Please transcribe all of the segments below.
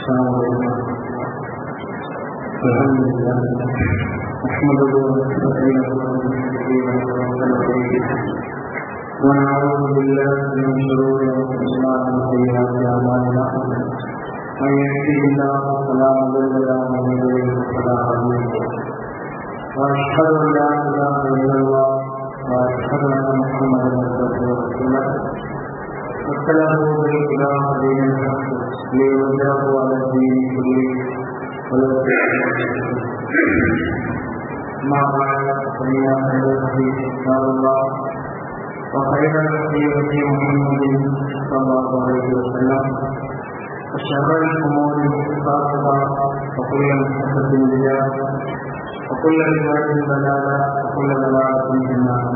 السلام عليكم. الحمد لله نحمده ونستعينه ونستغفره ونعوذ بالله من شرور انفسنا ومن سيئات اعمالنا. من يهده الله فلا مضل له ومن يضلل فلا هادي له. واشهد ان لا اله الا الله واشهد ان محمدا عبده ورسوله وكله بالاله دين الحق ليظهره على الدين كله ولو ما بعد فإن خير الحديث كتاب الله وخير الهدي هدي محمد صلى الله عليه وسلم وشر الأمور محدثاتها وكل محدثة بدعة وكل بدعة ضلالة وكل ضلالة في النار.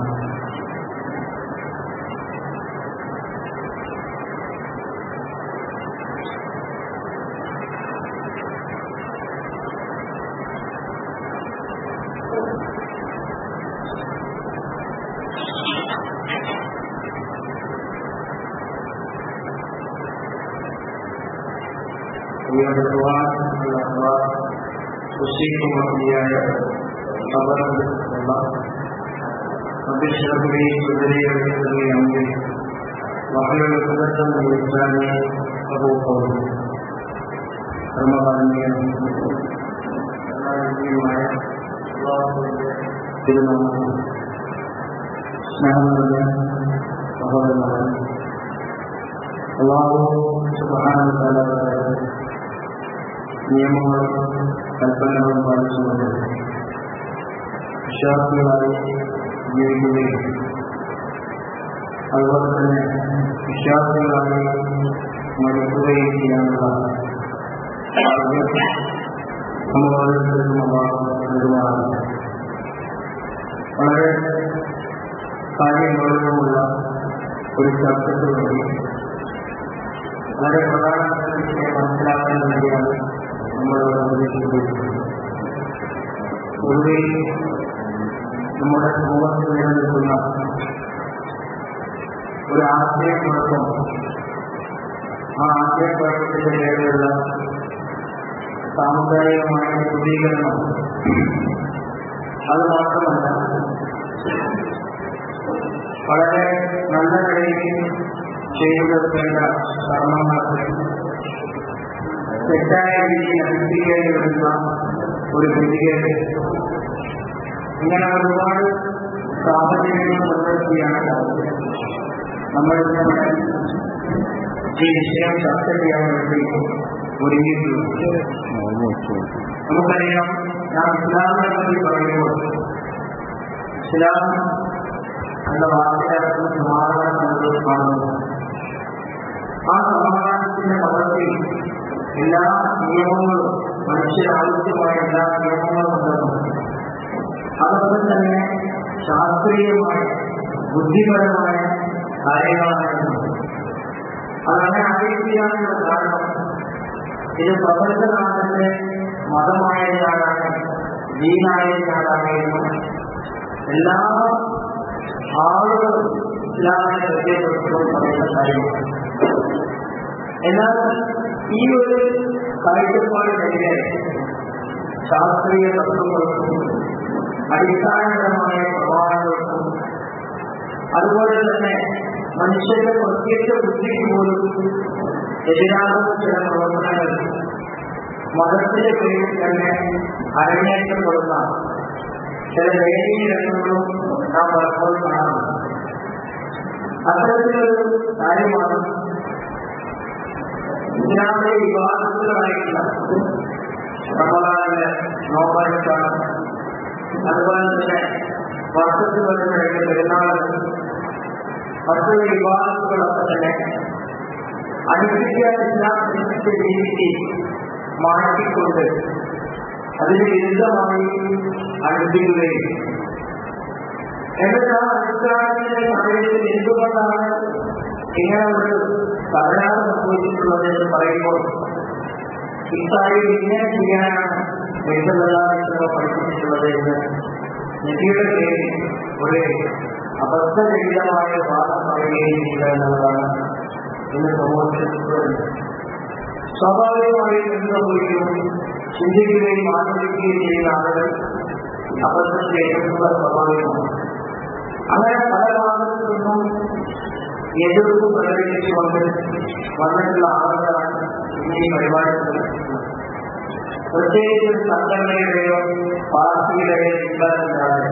أوصيكم وإياي بتقوى الله. رب اشرح لي صدري ويسر لي أمري واحلل عقدة من لساني يفقهوا قولي. റമദാനിലെ തിരുനാമം സ്നേഹം നിറഞ്ഞ സഹോദരന്മാരെ, അല്ലാഹു സുബ്ഹാനഹു വ തആല നിയമങ്ങളും കൽപ്പനകളും പാലിച്ചുകൊണ്ട് വിശ്വാസികളായി ജീവിക്കുകയും അതുപോലെ തന്നെ വിശ്വാസികളായി മരിക്കുകയും ചെയ്യാനുള്ള നമ്മൾ ഓരോരുത്തർക്കും നിർവ്വഹണം വളരെ കാര്യങ്ങളുമുള്ള ഒരു ചർച്ചയ്ക്ക് വേണ്ടി വളരെ പ്രധാനപ്പെട്ട വിഷയം മനസ്സിലാക്കാൻ വേണ്ടിയാണ് നമ്മളിവിടെ ഉദ്ദേശിക്കുന്നത്. പൊതുവെ നമ്മുടെ സമൂഹത്തിൽ നിലനിൽക്കുന്ന ഒരു ആശയക്കുഴപ്പം, ആ ആശയക്കുഴപ്പത്തിന്റെ പേരിലുള്ള സാമുദായികമായ ശുദ്ധീകരണം, അത് മാത്രമല്ല വളരെ നല്ല നിലയിൽ ചെയ്തു തീർക്കേണ്ട കർമ്മങ്ങൾക്ക് തെറ്റായ രീതിയിൽ അനുഷ്ഠിക്കേണ്ടി വരുന്ന ഒരു ഗതികേട്, ഇങ്ങനെ ഒരുപാട് സാഹചര്യങ്ങൾ മുൻനിർത്തിയാണ് നമ്മൾ ഇന്നിവിടെ ഈ വിഷയം ചർച്ച ചെയ്യാൻ വേണ്ടി ഒരുങ്ങിയിട്ടുള്ളത്. നമുക്കറിയാം, ഞാൻ ഇസ്ലാമിനെ പറ്റി പറയുമ്പോൾ ഇസ്ലാം എന്ന വാക്കിനകത്ത് സമാധാനം നമ്മൾ കാണുന്നു. ആ സമാധാനത്തിന്റെ മതത്തിൽ എല്ലാ നിയമങ്ങളും, മനുഷ്യരാവശ്യമായ എല്ലാ നിയമങ്ങളും ഉണ്ടെന്നും അതൊക്കെ തന്നെ ശാസ്ത്രീയമായ ബുദ്ധിപരമായ കാര്യങ്ങളായിരുന്നു. അതങ്ങനെ ആയിരിക്കാനുള്ള കാരണം ഇത് പ്രപഞ്ചനാഥന്റെ മതമായതിനാലാണ്, ദീനായതിനാലായിരുന്നു എല്ലാ ആളുകളും ഇസ്ലാമിനെ പരിചയപ്പെടുത്തുമ്പോൾ പറയുന്ന കാര്യമാണ്. എന്നാൽ ഈ ഒരു കാഴ്ചപ്പാടിനെതിരെ ശാസ്ത്രീയ തത്വങ്ങൾക്കും അടിസ്ഥാനപരമായ പ്രമാണങ്ങൾക്കും അതുപോലെ തന്നെ മനുഷ്യന്റെ പ്രത്യേക ബുദ്ധിക്ക് പോലും എതിരാകുന്ന ചില പ്രവർത്തനങ്ങൾ മതത്തിന്റെ പേരിൽ തന്നെ അരങ്ങേറ്റപ്പെടുന്ന ചില ദയനീയ രംഗങ്ങളും നാം പലപ്പോഴും കാണാറുണ്ട്. അത്തരത്തിലൊരു കാര്യമാണ് ഇസ്ലാമിലെ വിവാദങ്ങളായിട്ടുള്ള റമദാനിലെ നോമ്പെടുക്കാണ്, അതുപോലെ തന്നെ വർഷത്തിൽ വരുന്ന പെരുന്നാളുകൾ, മറ്റുള്ള വിവാദങ്ങളൊക്കെ തന്നെ അനുഷ്ഠിക്കാൻ ഇസ്ലാം അനുഷ്ഠിച്ച രീതിക്ക് മാറ്റിക്കൊണ്ട് അതിന് വിരുദ്ധമായി അനുഷ്ഠിക്കുകയും എന്നിട്ട് ആ അനുഷ്ഠാനത്തിന്റെ സമയത്തിൽ എന്തുകൊണ്ടാണ് ഇങ്ങനെ ഒരു തകരാറ് സംഭവിച്ചിട്ടുള്ളത് എന്ന് പറയുമ്പോൾ ഇക്കാര്യം ഇങ്ങനെ ചെയ്യാനാണ് പഠിപ്പിച്ചിട്ടുള്ളത് എന്ന് നബിയുടെ പേരിൽ ഒരു അബദ്ധരഹിതമായ വാദം പറയുകയും ചെയ്യുക എന്നുള്ളതാണ് ഇന്ന് സമൂഹത്തിൽ സ്വാഭാവികമായി എന്ത് സംഭവിക്കും? ചിന്തിക്കുകയും ആലോചിക്കുകയും ചെയ്യുന്ന ആളുകൾ അബദ്ധത്തിലേക്ക് സ്വാഭാവികമാണ്. അങ്ങനെ പല ഭാഗത്തു നിന്നും എതിർപ്പ് പ്രകടിപ്പിച്ചുകൊണ്ട് വന്നിട്ടുള്ള ആളുകളാണ് ഈ പരിപാടി. പ്രത്യേകിച്ച് സംഘടനയുടെയോ പാർട്ടിയുടെയോ ചിന്തകളില്ലാതെ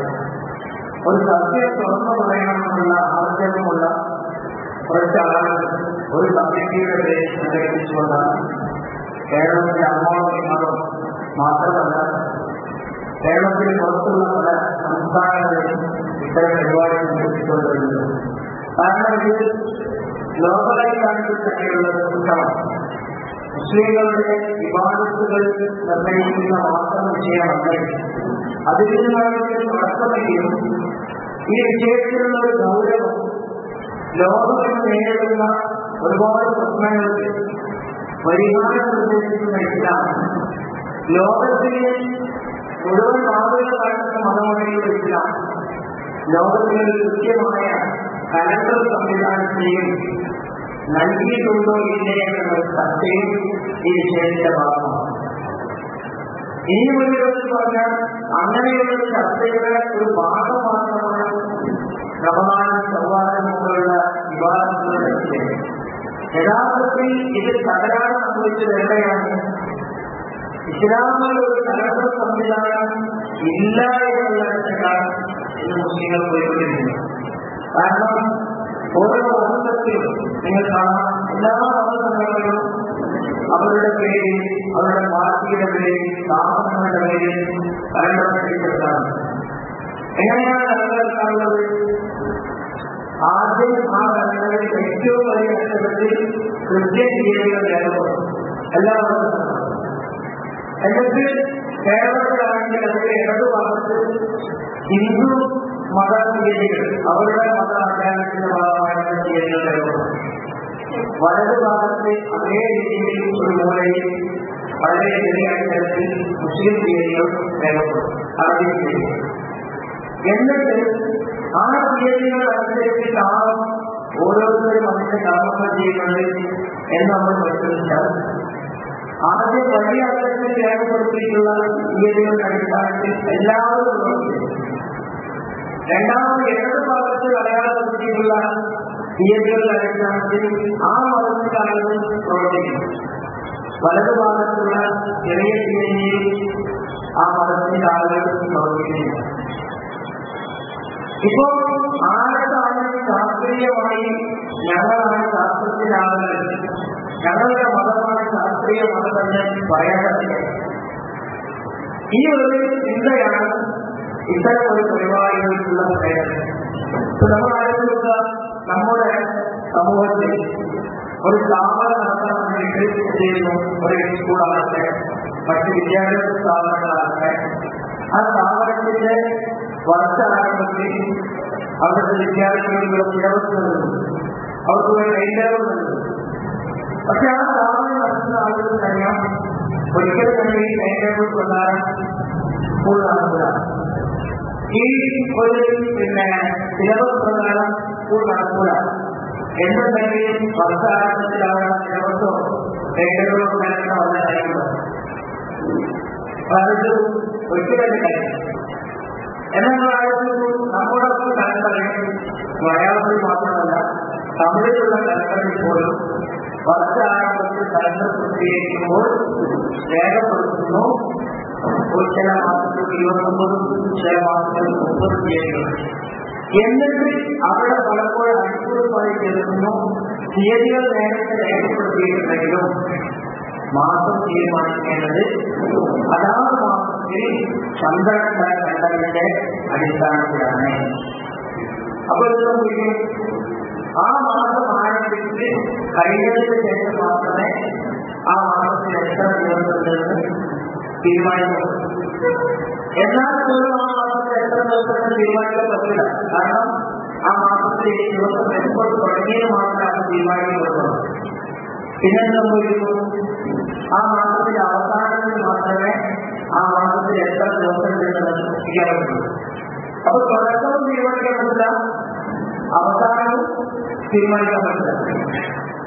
ഒരു സത്യം തുറന്നു പറയണമെന്നുള്ള ആവശ്യമുള്ള കുറച്ച് ആളുകൾ ഒരു കമ്മിറ്റിയുടെ പേര് സംഘടിപ്പിച്ചുകൊണ്ടാണ് കേരളത്തിലെ അമ്മോളം മാത്രമല്ല കേരളത്തിന് പുറത്തുള്ള പല സംസ്ഥാനങ്ങളിലും ഇത്തരം പരിപാടി സംഘടിപ്പിച്ചുകൊണ്ടിരുന്നത്. കാരണം ഇത് ഗ്ലോബലായി കാണിച്ചിട്ടുള്ള കുറ്റമാണ്. മുസ്ലിങ്ങളുടെ വിവാദത്തുകൾ നിർണ്ണയിക്കുന്ന മാത്രം വിഷയമല്ല. അതിൽ നിന്നാണ് തുടക്കമെങ്കിലും ഈ വിഷയത്തിലുള്ള ഒരു ഗൗരവം ലോകം നേരിടുന്ന ഒരുപാട് പ്രശ്നങ്ങൾക്ക് പരിഹാരം നിർദ്ദേശിക്കുന്ന ഇസ്ലാം ലോകത്തിലെ മുഴുവൻ ആളുകൾ കാണിക്കുന്ന മതമുറയുടെ ഇസ്ലാം ലോകത്തിലെ ഒരു കൃത്യമായ കലണ്ടർ സംവിധാനത്തെയും നൽകിയിട്ടുണ്ടോ ഇല്ലേ എന്നുള്ള ചർച്ചയും ഈ വിഷയത്തിന്റെ ഭാഗമാണ്. ഈ മുന്നിൽ പറഞ്ഞാൽ അങ്ങനെയുള്ള ചർച്ചയുടെ ഒരു ഭാഗം മാത്രമാണ് റമദാൻ ചൊവ്വാഴ്ച മുമ്പുള്ള വിവാദങ്ങളുടെ വിഷയം. യഥാർത്ഥത്തിൽ ഇത് തകരാറ് സംഭവിച്ചത് എവിടെയാണ്? ഇസ്ലാമിൽ ഒരു കലണ്ടർ സംവിധാനം ഇല്ല എന്നുള്ളതിനേക്കാൾ ഇന്ന് മുസ്ലിങ്ങൾ പോയിക്കൊണ്ടിരിക്കുന്നു. കാരണം ഓരോ മതത്തിലും നിങ്ങൾ കാണാം, എല്ലാ മതസംഘടനകളും അവരുടെ പേരിൽ, അവരുടെ പാർട്ടിയുടെ പേരിൽ, സ്ഥാപനങ്ങളുടെ പേരിൽ കലണ്ടർ സൃഷ്ടിച്ചെടുത്താണ്. എങ്ങനെയാണ് കലണ്ടറുള്ളത്? ആദ്യം ആ കലണ്ടറിൽ ഏറ്റവും വലിയ അക്ഷരത്തിൽ കൃത്യം തീയതികൾ രേഖപ്പെടും എല്ലാ മതസംഘടനകളും. എന്നിട്ട് കേരളത്തിലാണെങ്കിൽ അതിന്റെ ഇടതുഭാഗത്ത് ഹിന്ദു മത തീയതികൾ, അവരുടെ മത ആചാരത്തിന്റെ ഭാഗമായിട്ടുള്ള തീയതികൾ രേഖപ്പെടും. വലതുഭാഗത്ത് അതേ രീതിയിൽ ഒരു മൂലയിൽ വളരെ ചെറിയ അക്ഷരത്തിൽ മുസ്ലിം തീയതികൾ രേഖപ്പെടും, അറബി തീയതികൾ. എന്നിട്ട് ആ തീയതികൾ അനുസരിച്ചിട്ടാണ് ഓരോരുത്തരും അതിന്റെ കർമ്മങ്ങൾ ചെയ്യുന്നത് എന്ന് നമ്മൾ പരിശോധിച്ചാൽ ആദ്യം വലിയ അക്ഷരത്തിൽ രേഖപ്പെടുത്തിയിട്ടുള്ള തീയതികളുടെ അടിസ്ഥാനത്തിൽ എല്ലാവരും പ്രവർത്തിക്കും. രണ്ടാമത് ഇടതുഭാഗത്ത് അടയാളപ്പെടുത്തിയിട്ടുള്ള തീയതികളുടെ അടിസ്ഥാനത്തിൽ ആ മതത്തിന്റെ ആളുകൾ പ്രവർത്തിക്കും. വലതുഭാഗത്തുള്ള ചെറിയ തീയതിയിൽ ആ മതത്തിന്റെ ആളുകൾ പ്രവർത്തിക്കുന്നില്ല. ഇപ്പോൾ ആർക്കാണ് ശാസ്ത്രീയമായി ഞങ്ങളാണ് ശാസ്ത്രത്തിന്റെ ആളുകൾ, ഞങ്ങളുടെ മതമാണ് ശാസ്ത്രീയ മതമെന്ന് പറയേണ്ടതില്ല. ഈ ഒരു ചിന്തയാണ് ഇത്തരം ഒരു പരിപാടികൾക്കുള്ള പ്രേരണ. നമ്മൾ ആലോചിക്കുക, നമ്മുടെ സമൂഹത്തിൽ ഒരു സ്ഥാപനം നടത്താൻ വേണ്ടിയിട്ട് ചെയ്യുന്നു. ഒരു സ്കൂളാകട്ടെ, മറ്റ് വിദ്യാഭ്യാസ സ്ഥാപനങ്ങളാകട്ടെ, ആ സ്ഥാപനത്തിന്റെ വർഷാരംഭത്തിൽ അവിടുത്തെ വിദ്യാർത്ഥികളുടെ സിലബസ് നൽകുന്നു, അവർക്ക് ഒരു ടൈംടേബിൾ നൽകുന്നു. പക്ഷെ ആ സ്ഥാപനം നടത്തുന്ന ആളുകൾക്കറിയാം ഒരിക്കലും തന്നെ ഈ ടൈംടേബിൾ പ്രകാരം സ്കൂൾ നടത്തുക, ഈ ഒരു സിലബസ് പ്രകാരം സ്കൂൾ നടത്തുക എന്നുണ്ടെങ്കിൽ വർഷാരംഭത്തിൽ അവരുടെ സിലബസോ ടൈംടേബിളോ നൽകുന്ന വളരെ കാര്യങ്ങൾ അതായത് ഒരിക്കലും കാര്യം. എന്നാൽ നമ്മുടെ കലണ്ടറിൽ മലയാളത്തിൽ മാത്രമല്ല തമിഴിലുള്ള കലണ്ടറിൽ പോലും വർഷാരംഭത്തിൽ കലണ്ടർ പ്രസിദ്ധീകരിക്കുമ്പോൾ രേഖപ്പെടുത്തുന്നു ചില മാസത്തിൽ 29, ചില മാസത്തിൽ 30 തീയതികൾ. എന്നിട്ട് അവിടെ പലപ്പോഴും അടിസ്ഥാനമായി ചേർക്കുന്നു തീയതികൾ നേരത്തെ രേഖപ്പെടുത്തിയിട്ടുണ്ടെങ്കിലും മാസം തീരുമാനിക്കേണ്ടത് അതാത് മാസത്തിൽ ചന്ദ്രന്റെ കലണ്ടറിന്റെ അടിസ്ഥാനത്തിലാണ്. അപ്പോൾ ആ മാസം ആരംഭിച്ച് കഴിഞ്ഞതിന് ശേഷം മാത്രമേ ആ മാസത്തിൽ എത്ര ദിവസമുണ്ടെന്ന് തീരുമാനിക്കും. എന്നാൽ പോലും ആ മാസത്തിൽ എത്ര ദിവസത്തിന് തീരുമാനിക്കാൻ പറ്റില്ല. കാരണം ആ മാസത്തിൽ ദിവസം എപ്പോൾ തുടങ്ങിയത് മാത്രമാണ് തീരുമാനിക്കപ്പെടുന്നത്. പിന്നെ സംഭവിക്കുന്നു, ആ മാസത്തിന്റെ അവസാനത്തിൽ മാത്രമേ ആ മാസത്തിൽ എത്ര ദിവസം ഉണ്ടെന്ന് ചെയ്യാൻ പറ്റുള്ളൂ. അപ്പൊ തുടക്കവും തീരുമാനിക്കാൻ പറ്റില്ല, അവസാനവും തീരുമാനിക്കാൻ പറ്റില്ല.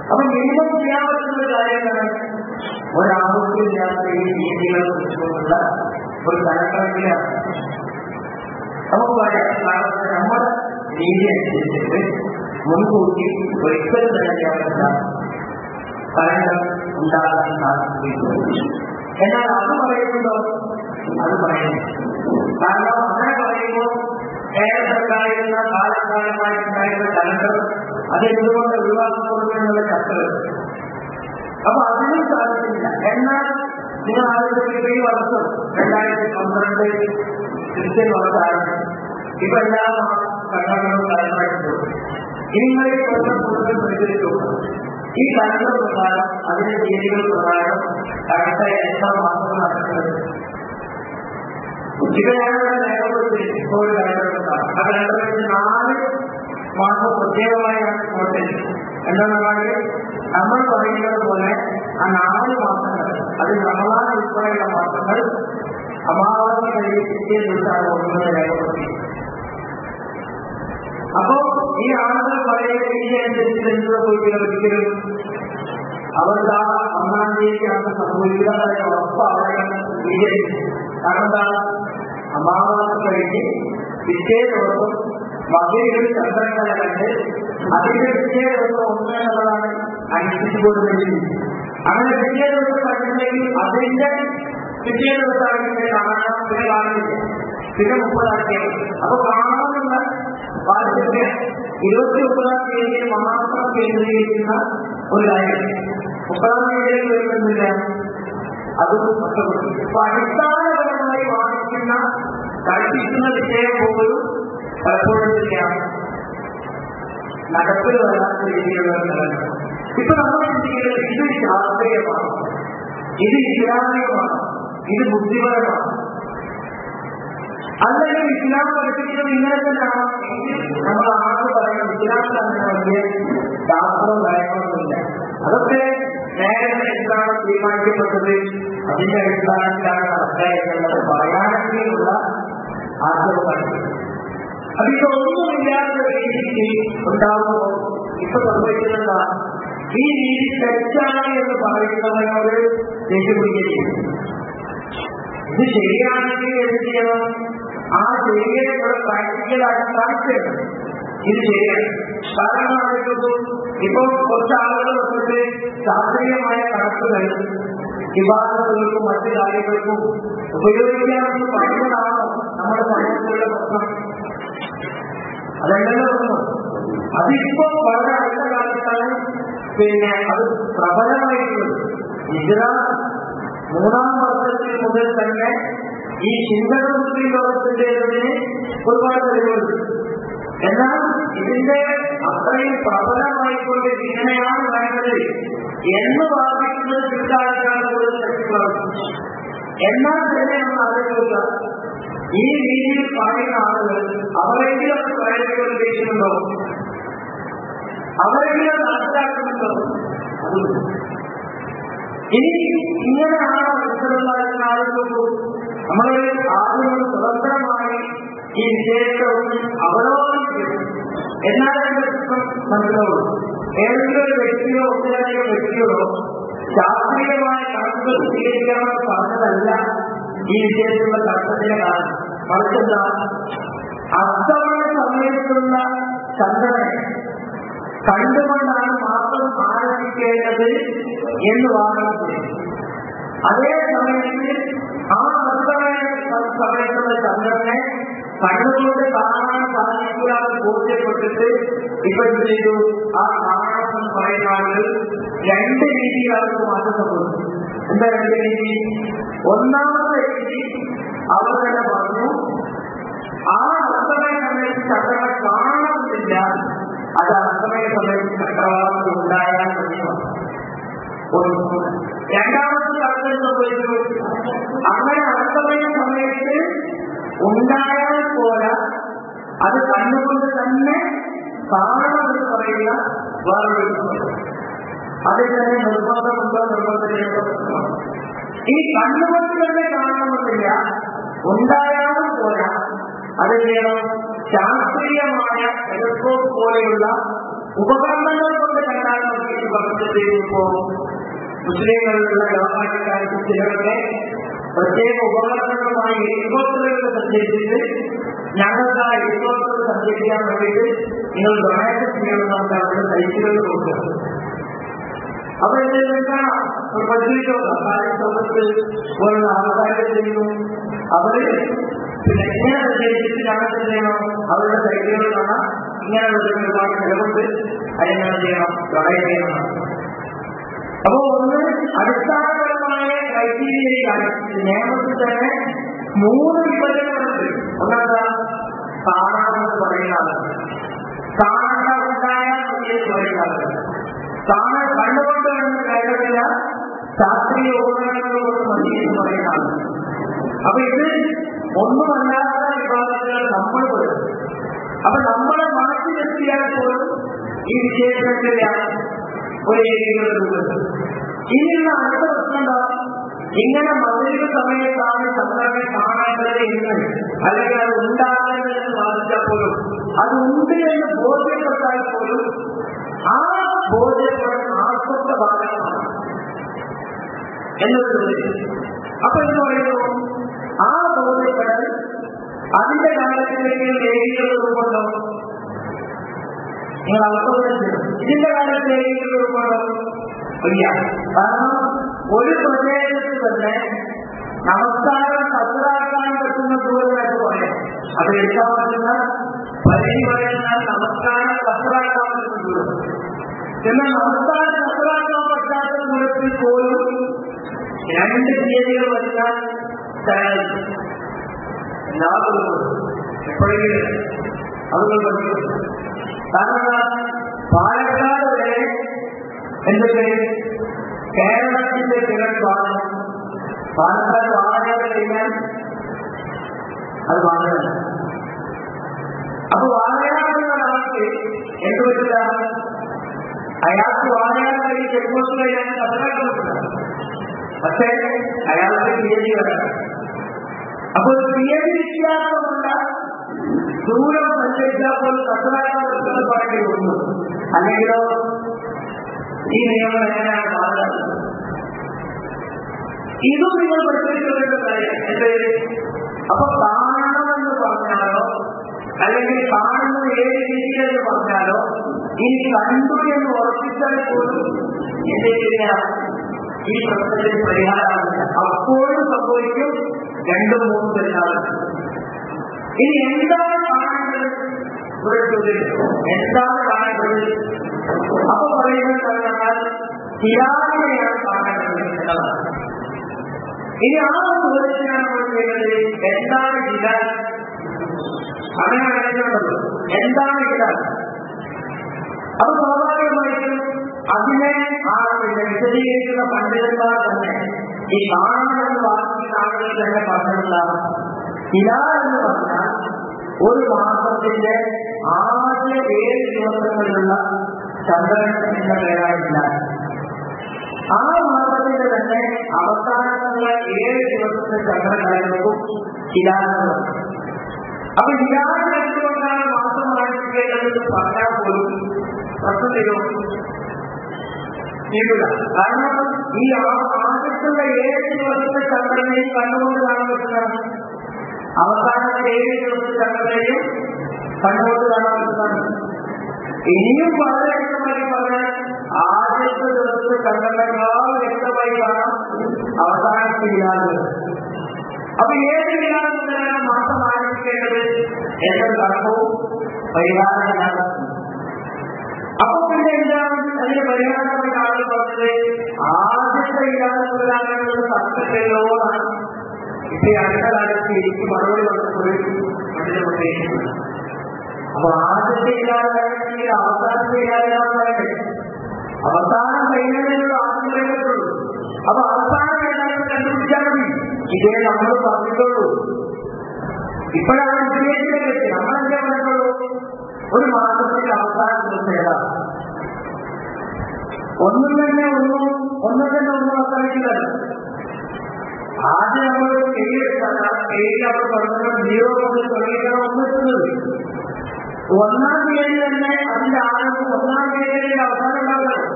അപ്പൊ മിനിമം ചെയ്യാൻ പറ്റുന്ന കാര്യങ്ങളാണ് ഒരാവശ്യമില്ലാത്ത ഈ രീതികളെ കുറിച്ചുകൊണ്ടുള്ള ഒരു തലക്കണക്കിലാണ് നമുക്ക് പറയാം. നമ്മുടെ രീതി അനുസരിച്ചിട്ട് മുൻകൂട്ടി ഒരിക്കലും തന്നെ ഫലങ്ങൾ ഉണ്ടാകാൻ സാധിക്കുകയില്ല. എന്നാൽ അത് പറയുന്നുണ്ടോ? അത് പറയുന്നു. കാരണം അങ്ങനെ പറയുമ്പോൾ കേരളത്തിലുണ്ടായിരുന്ന കാലകാലമായിട്ടുണ്ടായിരുന്ന കലണ്ടർ അതെന്തുകൊണ്ട് ഒഴിവാക്കപ്പെടുന്നു എന്നുള്ള ചർച്ചകൾ. അപ്പൊ അതിനും സാധിച്ചില്ല. എന്നാൽ നിങ്ങൾ ആലോചിച്ചിട്ട് ഈ വർഷം 2012 ക്രിസ്ത്യൻ വർഷമാണ്. ഇപ്പൊ എല്ലാ സംഘടനകളും കലണ്ടറായിട്ട് ഇനി നിങ്ങൾ ഈ വർഷം കൂടുതൽ പരിശോധിച്ചു ഈ കലണ്ടർ പ്രകാരം അതിന്റെ തീയതികൾ പ്രകാരം അടുത്ത എത്ര മാസങ്ങൾ നടക്കുന്നത്. ഇപ്പൊ ഞാനിവിടെ നേരത്തെ ഇപ്പോൾ ഒരു കലണ്ടർ എടുക്കാം. ആ കലണ്ടർ വെച്ച് 4 മാസം പ്രത്യേകമായാണ് നോട്ട്. എന്താണെന്ന് പറഞ്ഞാൽ നമ്മൾ പറയുന്നത് പോലെ ആ 4 മാസങ്ങൾ അത് റമദാൻ ഉൾപ്പെടെയുള്ള മാസങ്ങൾ അമാവാസി കഴിഞ്ഞ് പിറ്റേ ദിവസമാണ് ഒന്നുകൂടെ രേഖപ്പെടുത്തി. അപ്പോ ഈ ആളുകൾ പറയുന്ന രീതി അനുസരിച്ച് എന്ത് സംഭവിക്കില്ല? ഒരിക്കലും അവർക്ക് ആ 1-ാം തീയതിയാണ് സംഭവിക്കുക ഉറപ്പ് അവരെ സ്വീകരിക്കും. കാരണം എന്താണ്? അമാവാസി കഴിഞ്ഞ് പിറ്റേ ദിവസം മകയിൽ ചന്ദ്രക്കല കണ്ട് അതിന്റെ പിറ്റേ ദിവസം 1 എന്നുള്ളതാണ് അനുഷ്ഠിച്ചുകൊടുക്കുന്നത്. അങ്ങനെ പിറ്റേ ദിവസം കണ്ടിട്ടുണ്ടെങ്കിൽ അതിന്റെ പിറ്റേ ദിവസമാണെങ്കിൽ കാണാൻ പിന്നെ കാണുന്നില്ല, പിന്നെ 30-ാം തീയതി. അപ്പൊ കാണാനുള്ള വാർത്തയ്ക്ക് 29-ാം തീയതിയിൽ മാത്രം കേന്ദ്രീകരിക്കുന്ന ഒരു കാര്യം 30-ാം തീയതിയിൽ വരുന്നില്ല, അതും നഷ്ടപ്പെട്ടു. അപ്പൊ അടിസ്ഥാനപരമായി വാങ്ങിക്കുന്ന കൽപ്പിക്കുന്ന വിഷയം പോലും പലപ്പോഴും ചെയ്യാം നടപ്പിൽ വരാത്ത രീതിയിലുള്ള സ്ഥലങ്ങൾ. ഇപ്പൊ നമ്മൾ ചിന്തിക്കുന്നത് ഇത് ശാസ്ത്രീയമാണ്, ഇത് ഇസ്ലാമികമാണ്, ഇത് ബുദ്ധിപരമാണ്. അല്ലെങ്കിൽ ഇസ്ലാം പഠിപ്പിക്കുന്നത് ഇങ്ങനെ തന്നെയാണ് എങ്കിൽ നമ്മൾ ആദ്യം പറയുന്നത് ഇസ്ലാമിൽ അങ്ങനെ വലിയ ശാസ്ത്രവും കാര്യങ്ങളൊന്നുമില്ല. അതൊക്കെ നേരത്തെ എന്താണ് തീരുമാനിക്കപ്പെട്ടത്, അതിന്റെ അടിസ്ഥാനത്തിലാണ് നടക്കുക എന്നുള്ളത് പറയാനുള്ള ആഗ്രഹമാണ്. അതിന്റെ ഒന്നുമില്ലാത്ത രീതിക്ക് ഉണ്ടാകുമ്പോൾ ഇപ്പൊ സംഭവിക്കുന്നതാണ് ഈ രീതി തെറ്റാണ് എന്ന് പറയുന്നവരോട് ദേഷ്യപ്പെടുകയും ഇത് ശരിയാണെങ്കിൽ എന്ത് ചെയ്യണം? ആ ശരിയെ പ്രാക്ടിക്കലാക്കി കാണിക്കണം. ഇത് ശരിയാണ്. കാരണം ആലോചിച്ചു, ഇപ്പോൾ കുറച്ച് ആളുകൾ വന്നിട്ട് ശാസ്ത്രീയമായ കണക്കുകൾ വിവാദങ്ങൾക്കും മറ്റു കാര്യങ്ങൾക്കും ഉപയോഗിക്കാമെന്ന് പറയുന്നതാണോ നമ്മുടെ സമൂഹത്തിലുള്ള പ്രശ്നം? അതല്ലല്ലോ പ്രശ്നം. അതിപ്പോ വളരെ അടുത്ത കാലത്താണ് പിന്നെ അത് പ്രബലമായിട്ടുള്ളത്. ഇസ്ലാം 3-ാം വർഷത്തിൽ മുതൽ തന്നെ ഈ ചിന്തന മുസ്ലിം ലോകത്തിൻ്റെതിന് ഒരുപാട് തെളിവുണ്ട്. എന്നാൽ ഇതിന്റെ അത്രയും പ്രബലമായിക്കൊണ്ട് ഇങ്ങനെയാണ് വേണ്ടത് എന്ന് വാദിക്കുന്നത് പിൽക്കാലത്താണ് കൂടുതൽ ശക്തിപ്രാപിച്ചത്. എന്നാൽ തന്നെ നമ്മൾ ആലോചിക്കുക, ഈ രീതിയിൽ പറയുന്ന ആളുകൾ അവരെങ്കിലും അത് പ്രയോജനം ഉദ്ദേശിക്കുന്നുണ്ടോ? അവരെങ്കിലും മനസ്സിലാക്കുന്നുണ്ടോ? ഇനി ഇങ്ങനെയാണ് മനസ്സിലുള്ള ആളുകൾക്കും നമ്മളൊരു ആദ്യം സ്വതന്ത്രമായി ഈ വിഷയത്തെ ഒന്ന് അവലോകനം എന്നാൽ അതിന്റെ പ്രശ്നം മനസ്സിലാവുള്ളൂ. ഏതെങ്കിലും ഒരു വ്യക്തിയോ ഒന്നിലധികം വ്യക്തികളോ ശാസ്ത്രീയമായ കണക്കുകൾ സ്വീകരിക്കണമെന്ന് പറഞ്ഞതല്ല ഈ വിഷയത്തിലുള്ള തർക്കത്തിന്റെ കാരണം. മറിച്ചെന്താ, അസ്തമയ സമയത്തുള്ള ചന്ദ്രനെ കണ്ടുകൊണ്ടാണ് മാസം ആരംഭിക്കേണ്ടത് എന്ന് വാദിച്ചു. അതേ സമയത്ത് ആ അസ്തമയ സമയത്തുള്ള ചന്ദ്രനെ കണ്ണുകൊണ്ട് കാണാൻ സാധിക്കാതെ ബോധ്യപ്പെട്ടിട്ട് ഇപ്പൊ എന്ത് ചെയ്തു? ആ കാണാൻ പറയുന്ന ആളുകൾ 2 രീതിയിലാണ് മാറ്റം സംഭവിച്ചു. എന്താ 2 രീതി? ഒന്നാമത്തെ രീതി അവർ തന്നെ പറഞ്ഞു, ആ അസ്തമയ സമയത്ത് ചന്ദ്രനെ കാണുന്നില്ല, അത് അസ്തമയ സമയത്ത് ചക്രവാളം ഉണ്ടായാൽ മതിയാണ്. രണ്ടാമത്തെ കാര്യം സംഭവിച്ചു, അങ്ങനെ അസ്തമയ സമയത്ത് ഉണ്ടായാൽ പോരാ, അത് കണ്ണുകൊണ്ട് തന്നെ കാണണമെന്ന് പറയുക വേറൊരു. അതിൽ തന്നെ നിർബന്ധമുണ്ടോ നിർബന്ധമില്ലാത്ത പ്രശ്നമാണ്. ഈ കണ്ണുകൊണ്ട് തന്നെ കാണണമെന്നില്ല, ഉണ്ടായാലും പോരാ, അത് ചെയ്യണം ശാസ്ത്രീയമായ ടെലസ്കോപ്പ് പോലെയുള്ള ഉപകരണങ്ങൾ കൊണ്ട് കണ്ടാൽ നമുക്ക് പറഞ്ഞിട്ട് പോകും. മുസ്ലിങ്ങളിലുള്ള ലോകമാറ്റക്കാർക്ക് ചിലരുടെ പ്രത്യേക ഉപകരണങ്ങളുമായി ഹെലികോപ്റ്ററുകൾ സഞ്ചരിച്ചിട്ട് ഞങ്ങൾക്ക് ആ ഹെലികോപ്റ്റർ സഞ്ചരിക്കാൻ വേണ്ടിയിട്ട് നിങ്ങൾ ഡൊണേഷൻ ചെയ്യണമെന്ന് നമുക്ക് അവരുടെ സൈറ്റുകൾ കൊടുക്കുക. അപ്പൊ എന്തെല്ലാം പദ്ധതിക്കോ കാര്യത്തോട്ടത്തിൽ പോലുള്ള ആൾക്കാരെ ചെയ്യുന്നു. അവര് പിന്നെ എങ്ങനെ സഞ്ചരിച്ചിട്ട് ഞങ്ങൾക്ക് ചെയ്യണം, അവരുടെ സൈറ്റുകൾ കാണാം, ഇങ്ങനെയുള്ള ഒരുപാട് ചിലവുണ്ട്, അതിനെങ്ങനെ ചെയ്യണം, ഡൊണേറ്റ് ചെയ്യണം. അപ്പോ ഒന്ന് അടിസ്ഥാനപരമായ ക്രൈറ്റീരിയയിലാണ് നിയമത്തിൽ തന്നെ 3 വിഭജനങ്ങളുണ്ട്. ഒന്നാമതാ കാണണമെന്ന് പറയുന്ന ആളുകൾ, കാണണ്ട ഉണ്ടായാൽ പറയുന്ന ആളുകൾ, കാണാൻ കണ്ടുകൊണ്ട് വേണമെന്ന് കാര്യമില്ല, ശാസ്ത്രീയ ഉപകരണങ്ങൾ കൊണ്ട് മതി എന്ന് പറയുന്ന ആളുകൾ. അപ്പൊ ഇത് ഒന്നുമല്ലാത്ത വിഭാഗങ്ങൾ നമ്മൾ പോലും. അപ്പൊ നമ്മളെ മാറ്റി നിർത്തിയാൽ പോലും ഈ വിശേഷത്തില്ല ഒരു ഏകീകൃത. ഇനിയുള്ള അടുത്ത പ്രശ്നം എന്താ? ഇങ്ങനെ മധുര സമയത്താണ് ചന്ദ്രനെ കാണേണ്ടത് എന്ന്, അല്ലെങ്കിൽ അത് ഉണ്ടാകേണ്ടത് എന്ന് വാദിച്ചാൽ പോലും, അത് ഉണ്ട് എന്ന് ബോധ്യപ്പെട്ടാൽ പോലും ആ ബോധ്യപ്പെടാൻ ആസ്വത്ത ഭാഗമാണ് എന്നത്. അപ്പൊ എന്ന് പറയുന്നു, ആ ബോധ്യപ്പെടൽ അതിന്റെ കാര്യത്തിലേക്ക് ഏകീകൃത രൂപമുണ്ടോ? നിങ്ങൾ അവസ്ഥ ഇതിന്റെ കാര്യത്തിൽ ഏകീകൃത രൂപമുണ്ടോ? ഇല്ല. കാരണം ഒരു പ്രദേശത്ത് തന്നെ നമസ്കാരം കസറാക്കാൻ പറ്റുന്ന ദൂരമായിട്ട് പറയാം. അത് എടുക്കാൻ പറ്റുന്ന പരിധി പറയുന്നാൽ നമസ്കാരം കസറാക്കാൻ പറ്റുന്ന ദൂരം. എന്നാൽ നമസ്കാരം കസറാക്കാൻ പറ്റാത്ത ദൂരത്തിൽ പോലും 2 തീയതികൾ വരുത്താൻ എല്ലാവരും എപ്പോഴെങ്കിലും അതുകൾ പഠിക്കും. കാരണം പാലക്കാട് വരെ എന്തൊക്കെ കേരളത്തിന്റെ ചില ഭാഗം പാലക്കാട് വാഴകൾ കഴിഞ്ഞാൽ അത് വാഴയാണ്. അപ്പൊ വാഴയാടുന്ന ആൾക്ക് എന്ത് പറ്റില്ല? അയാൾക്ക് വാഴയാട് കഴിഞ്ഞ് ചെക്ക് പോസ്റ്റ് കഴിയാൻ കസറാക്കാൻ പറ്റില്ല. പക്ഷേ അയാൾക്ക് തീയതി വരണം. അപ്പോൾ തീയതി വ്യത്യാസമുള്ള ദൂരം സഞ്ചരിച്ചാൽ പോലും കസറാക്കാൻ പറ്റുന്നത് പറയേണ്ടി വന്നു. അല്ലെങ്കിലോ ഈ നിയമം എങ്ങനെയാണ് മാറുന്നത്? ഇതും നിങ്ങൾ പഠിപ്പിക്കേണ്ട കാര്യം എന്ത്? അപ്പൊ കാണണമെന്ന് പറഞ്ഞാലോ, അല്ലെങ്കിൽ കാണുന്നത് ഏത് രീതിയിലെന്ന് പറഞ്ഞാലോ, ഇനി കണ്ടു എന്ന് ഉറപ്പിച്ചാൽ പോലും എന്തെങ്കില ഈ പ്രശ്നത്തിന് പരിഹാരമില്ല. അപ്പോഴും സംഭവിക്കും 2-3 പെരുന്നാളുകൾ. ഇനി എന്താണ് കാണേണ്ടത്? എന്താണ് കാണേണ്ടത്? അപ്പൊ പറയുന്നത് പറഞ്ഞാൽ ഹിലാലിനെയാണ് കാണേണ്ടത് എന്നതാണ്. ഇനി ആ ചോദ്യത്തിനാണ് നമ്മൾ ചെയ്യുന്നത്, എന്താണ് ഹിലാൽ? അങ്ങനെ അറിഞ്ഞുണ്ടല്ലോ എന്താണ് ഹിലാൽ. അപ്പൊ സ്വാഭാവികമായിട്ടും അതിനെ വിശദീകരിക്കുന്ന പണ്ഡിതന്മാർ തന്നെ ഈ കാണണമെന്ന് വാദിക്കുന്ന ആളുകൾ തന്നെ പറഞ്ഞിട്ടുണ്ടാകും. ഹിലാൽ എന്ന് പറഞ്ഞാൽ ഒരു മാസത്തിന്റെ ആദ്യ 7 ദിവസങ്ങളിലുള്ള ചന്ദ്രൻ എന്ന പേരായില്ല. ആ മാസത്തിന്റെ തന്നെ അവസാനത്തുള്ള 7 ദിവസത്തെ ചന്ദ്രനായിരിക്കും ഹിലാൽ. അപ്പൊ ഹിലാൽ കഴിച്ചുകൊണ്ടാണ് മാസം ആരംഭിക്കേണ്ടതെന്ന് പറഞ്ഞാൽ പോലും പ്രശ്നം നീങ്ങില്ല. കാരണം ഈ ആദ്യത്തുള്ള 7 ദിവസത്തെ ചന്ദ്രനെയും കണ്ണുകൊണ്ട് കാണാൻ പറ്റുന്നതാണ്, അവസാനത്തെ 7 ദിവസത്തെ ചന്ദ്രനെയും കണ്ണുകൊണ്ട് കാണാൻ പറ്റുന്നതാണ്. ഇനിയും വളരെ വ്യക്തമായി പറഞ്ഞാൽ ആദ്യത്തെ ദിവസത്തെ ചന്ദ്രനേക്കാൾ വ്യക്തമായി കാണാം അവസാനത്തെ ഹിലാൽ. അപ്പൊ ഏത് ഹിലാൽ മുതലാണ് മാസം ആരംഭിക്കേണ്ടത് എന്ന തർക്കവും പരിഹാരമില്ലാതെ. അപ്പൊ പിന്നെ എന്താണ് അതിന് പരിഹാരമായ ആളുകൾ പറഞ്ഞത്? ആദ്യത്തെ ഹിലാൽ മുതലാണെന്നുള്ള തർക്കത്തിലോടാണ് ഇപ്പൊ അടുത്ത കാലത്ത് എനിക്ക് മറുപടി വന്നപ്പോൾ അതിനെ ഉദ്ദേശിക്കുന്നത്. അപ്പൊ ആദ്യത്തെ ഹിലാലാണെങ്കിൽ അവസാനത്തെ ഹിലാലാണെന്ന് പറയട്ടെ. അവസാനം കഴിഞ്ഞതിനുള്ള ആദ്യം കഴിഞ്ഞിട്ടുള്ളൂ. അപ്പൊ അവസാനം ഹിലാലിനെ കണ്ടുപിടിച്ചാൽ മതി. ഇതേ നമ്മൾ പറഞ്ഞിട്ടുള്ളൂ. ഇപ്പോഴാണ് ഉദ്ദേശിച്ചത്. നമ്മളെന്താ പറഞ്ഞുള്ളൂ? ഒരു മാസത്തിന്റെ അവസാന ദിവസം ഏതാണ്? ഒന്നും തന്നെ ഒന്നും അത്രയ്ക്കില്ലല്ലോ. ആദ്യം നമ്മൾ പേരെടുത്താൽ അവർ പറഞ്ഞാൽ 0 കൊണ്ട് തുടങ്ങിയിട്ടാണ് ഒന്നെത്തുന്നത്. 1-ാം തീയതി തന്നെ അതിന്റെ ആരംഭം 1-ാം തീയതിയുടെ അവസാനം ഉണ്ടാവുന്നത്.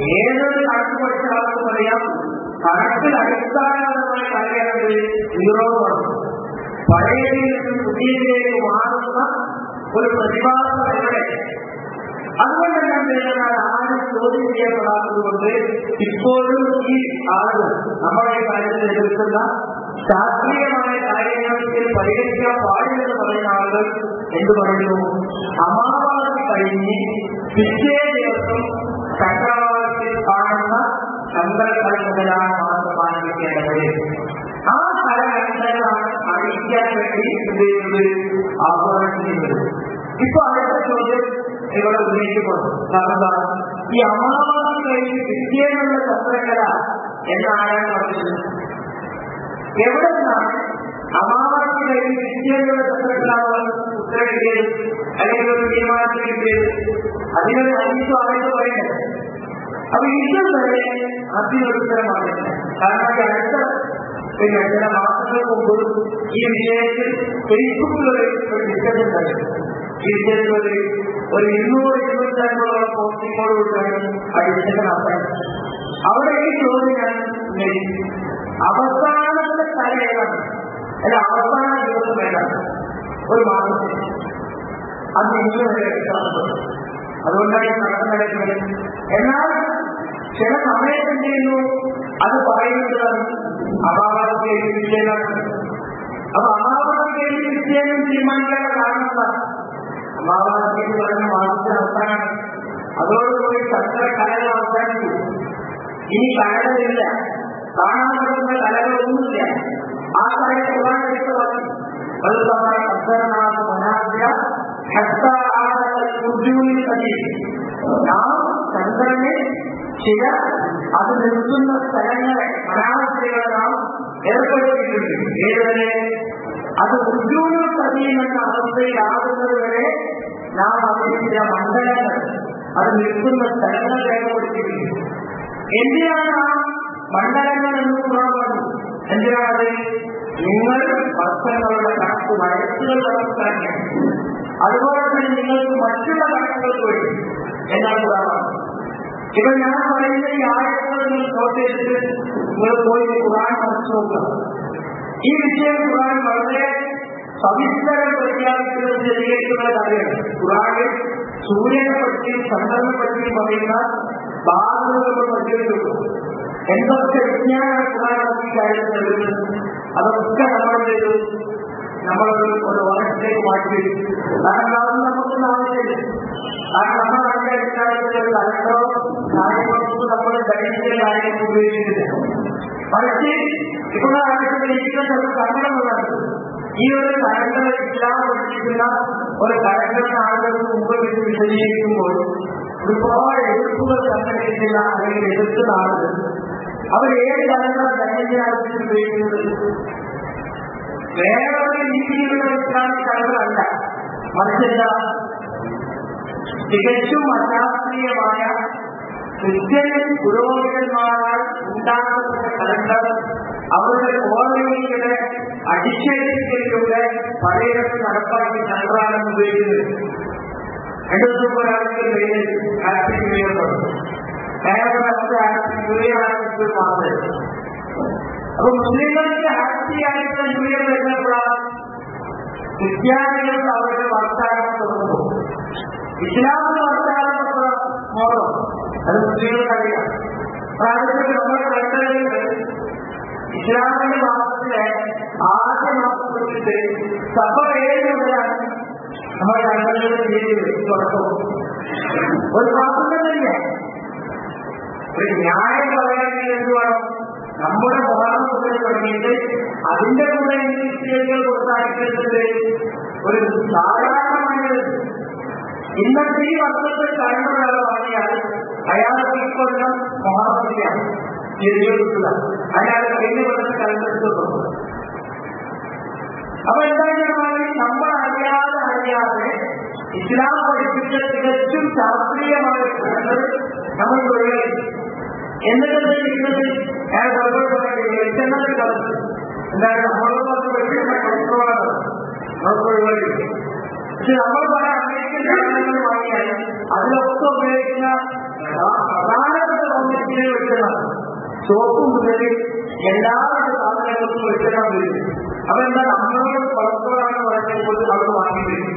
ഏതൊരു കണക്ക് പഠിച്ച ആൾക്ക് പറയാം, കണക്കിൽ അടിസ്ഥാനപരമായ കാര്യങ്ങൾ സീറോവാണ്. പഴയതിൽ നിന്ന് പുതിയതിലേക്ക് മാറുന്ന ഒരു പ്രതിഭാസം എവിടെ? അതുകൊണ്ട് ഞാൻ പറയുന്നത് ആരും ചോദ്യം ചെയ്യപ്പെടാത്തത് കൊണ്ട് ഇപ്പോഴും ഈ ആളുകൾ നമ്മളെ ഈ കാര്യത്തിൽ എതിർക്കുന്ന ശാസ്ത്രീയമായ കാര്യങ്ങളിൽ പരിഗണിക്കാൻ പാടില്ലെന്ന് പറയുന്ന ആളുകൾ എന്ത് പറയുന്നു? അമാവാസി കഴിഞ്ഞ് പിറ്റേ ദിവസം ചക്രവാളത്തിൽ കാണുന്ന ചന്ദ്രകലമുതലാണ് മാസം ആരംഭിക്കേണ്ടത്. ആ കലകണ്ടലാണ് അറിയിക്കാൻ വേണ്ടി എന്ത് ചെയ്യുന്നത്? ആഹ്വാനം ചെയ്യുന്നത്. ഇപ്പൊ അടുത്ത ചോദ്യം ഇവിടെ ഉന്നയിക്കപ്പെടും. കാരണം ഈ അമാവാസി കഴിഞ്ഞ് പിറ്റേന്നുള്ള ചന്ദ്രകല എന്നാരാണ് പറഞ്ഞത്? എവിടെ നിന്നാണ് അമാവാസി കഴിഞ്ഞ് പിറ്റേന്നുള്ള ചന്ദ്രകല ഉത്തരം കിട്ടിയത് അല്ലെങ്കിൽ ഒരു തീരുമാനത്തിൽ കിട്ടിയത്? അതിനൊരു അഞ്ചു ആയിട്ട് പറയുന്നത്. അപ്പൊ ഇതുവരെ അതിനൊരു ഉത്തരം പറഞ്ഞില്ല. കാരണം അടുത്ത ചില മാസങ്ങൾക്ക് മുമ്പ് ഈ വിഷയത്തിൽ ഫേസ്ബുക്കിൽ ഒരു ഡിസ്കഷൻ ഉണ്ടായിരുന്നു. ഈ വിഷയത്തിൽ ഒരു 200-250 പോസ്റ്റിങ്ങോടുകൂടിയാണ് ആ ഡിസ്കഷൻ നടത്താൻ. അവിടെ ഈ ചോദ്യം ഞാൻ ഉന്നയിച്ചു. അവസാനത്തെ കല ഏതാണ്? അല്ല, അവസാന ദിവസം ഏതാണ് ഒരു മാസത്തിൽ? അത് ഇന്ന് വരെ വ്യക്തമാക്കുന്നത്. അതുകൊണ്ടാണ് ഈ കണക്ക് നടക്കുന്നത്. എന്നാൽ ചില സമയത്ത് എന്ത് ചെയ്യുന്നു? അത് പറയുന്നതാണ് അമാവാസി കഴിഞ്ഞ് പിറ്റേന്നാണ്. അപ്പൊ അമാവാസി കഴിഞ്ഞ് പിറ്റേന്നും തീരുമാനിക്കാനുള്ള കാരണം എന്താണ്? അമാവാസി എന്ന് പറയുന്ന മാസത്തിന് അവസാനമാണ്. അതോടുകൂടി ചന്ദ്രകലകൾ അവസാനിച്ചു. ഇനി കലകളില്ല, കാണാൻ പറ്റുന്ന കലകളൊന്നുമില്ല. ആ കലയെ ഖുർആൻ വ്യക്തമാക്കി. നാം ചന്ദ്രനെ ചില അത് നിൽക്കുന്ന സ്ഥലങ്ങളെ മനാവസ്ഥകളെ നാം ഏർപ്പെടുത്തിയിട്ടുണ്ട്. ഏതുവരെ? അത് ഉദ്യൂന സതീമെന്ന അവസ്ഥയിലാകുന്നത് വരെ നാം അതിന് ചില മണ്ഡലങ്ങൾ, അത് നിൽക്കുന്ന സ്ഥലങ്ങൾ രേഖപ്പെടുത്തിയിട്ടുണ്ട്. എന്തിനാണ് ആ മണ്ഡലങ്ങൾ എന്ന് പറഞ്ഞു? എന്തിനാണത്? നിങ്ങൾ വർഷങ്ങളുടെ കണക്ക് വയസ്സുകൾ നടത്താൻ, അതുപോലെ തന്നെ നിങ്ങൾക്ക് മറ്റുള്ള കണക്കുകൾക്ക് വേണ്ടി എന്നാണ് ഖുർആൻ. ഇപ്പൊ ഞാൻ പറയുന്ന ഈ ആയത്തുകൾ നിങ്ങൾ നോട്ട് ചെയ്തിട്ട് നിങ്ങൾ പോയി ഖുർആൻ പഠിച്ചു നോക്കുക. ഈ വിഷയം ഖുർആൻ വളരെ സവിസ്തരം പ്രഖ്യാപിക്കുന്നത് ശരിയായിട്ടുള്ള കാര്യമാണ്. ഖുർആനിൽ സൂര്യനെ പറ്റിയും ചന്ദ്രനെ പറ്റിയും പറയുന്ന ഭാഗങ്ങൾ പഠിച്ചിട്ടുണ്ട്. എന്തൊക്കെ വിജ്ഞാന ഖുർആൻ ഈ കാര്യത്തിൽ നൽകുന്നത് അതൊക്കെ നമ്മൾ ചെയ്തു നമ്മളൊരു വർഷത്തേക്ക് മാറ്റി. കാരണം അതൊന്നും നമുക്കൊന്നും ആവശ്യമില്ല. കാരണം നമ്മൾ അതിന്റെ അടിസ്ഥാനത്തിൽ ഒരു കലണ്ടറോ കാര്യങ്ങളൊന്നും നമ്മൾ ദൈനംദിന കാര്യങ്ങൾ ഉപയോഗിക്കുന്നില്ല. മറിച്ച് ഇപ്പോൾ ഇരിക്കുന്ന ചില സങ്കടങ്ങളാണ്. ഈ ഒരു കലണ്ടർ ഇസ്ലാം പഠിപ്പിക്കുന്ന ഒരു കലണ്ടറിന് ആളുകൾക്ക് മുമ്പ് ഇത് വിശദീകരിക്കുമ്പോൾ ഒരുപാട് എതിർപ്പുകൾ സംഘടിപ്പിച്ചില്ല, അല്ലെങ്കിൽ എതിർക്കുന്ന ആളുകൾ അവർ ഏത് കലണ്ടർ ദൈനംദിന ആവശ്യത്തിന് ഉപയോഗിക്കുന്നത് വേറൊരു രീതിയിലുള്ള ഇസ്ലാമിക് കലണ്ടറല്ല. മറിച്ചല്ല, തികച്ചും അശാസ്ത്രീയമായ ക്രിസ്ത്യൻ പുരോഹിതന്മാരാൽ ഉണ്ടാക്കപ്പെട്ട കലണ്ടർ അവരുടെ കോളനികളുടെ അടിച്ചേൽപ്പിക്കലിലൂടെ പലയിടത്ത് നടപ്പാക്കി കലണ്ടറാണെന്ന് ഉപയോഗിക്കുന്നത്. 2 ദിവസം ഒരാൾക്ക് ഹാപ്പി ന്യൂ ഇയർ തുടങ്ങും. നമുക്ക് ഹാപ്പി ന്യൂ ഇയർ ആണെങ്കിൽ മാത്രമേ. അപ്പൊ മുസ്ലിങ്ങൾക്ക് ഹാപ്പി ആയിട്ടുള്ള ന്യൂ ഇയർ വരുന്നപ്പോഴാണ് ക്രിസ്ത്യാനികൾക്ക് അവരുടെ വർഷാകാലം തുടങ്ങുമ്പോൾ. ഇസ്ലാമിന്റെ വർഷാകാലം മോറോ അത് മുസ്ലിങ്ങൾക്ക് അറിയാം. പ്രാദേശിക നമ്മുടെ കലണ്ടറുകളിൽ ഇസ്ലാമിന്റെ മാസത്തിലെ ആദ്യ മാസം തൊട്ടിട്ട് സഭ 7 മുതലാണ് നമ്മുടെ കലണ്ടറുകളുടെ തീയതി തുടക്കം. ഒരു മാസം തന്നെയില്ല. ഒരു ന്യായം പറയുകയാണെങ്കിൽ എന്ത് വേണം? നമ്മുടെ മുഹറം മുതൽ തുടങ്ങിയിട്ട് അതിന്റെ കൂടെ ഇംഗ്ലീഷ് കൊടുത്താക്കിയിട്ടുണ്ട് ഒരു സാധാരണമായത്. ഇന്നത്തെ ഈ വർഷത്തെ കലണ്ടർ ഒരാൾ പറഞ്ഞാൽ അയാൾക്ക് ഈ കൊല്ലം മുഹറത്തിലാണ് തിരികെ കിട്ടുക. അയാൾ കഴിഞ്ഞ കൊല്ലം കലണ്ടർ എടുത്തു. അപ്പൊ എന്തായാലും നമ്മൾ അറിയാതെ ഇസ്ലാം പഠിപ്പിച്ച തികച്ചും ശാസ്ത്രീയമായ കലണ്ടർ നമ്മൾ ഒഴിവാക്കി. എന്നിട്ട് ചെയ്യുന്നത് ഞാൻ വെളിച്ചെണ്ണത്തിൽ കളഞ്ഞു. എന്തായാലും നമ്മളൊക്കെ വെളിച്ചെണ്ണ കൺട്രോളാണ് നമുക്ക് ഒഴിവാക്കി. പക്ഷെ നമ്മൾ പല അമേരിക്കൻ രാജ്യങ്ങൾ വാങ്ങിയാൽ അതിലൊക്കെ ഉപയോഗിക്കുന്ന പ്രധാനപ്പെട്ട സോപ്പ് മുതൽ എല്ലാവരുടെ സാധനങ്ങൾക്കും വെച്ചിടാൻ വരും. അതെന്താ നമ്മളോട് പലപ്പോഴാണ് പറയുമ്പോൾ അവർ വാങ്ങി വരും.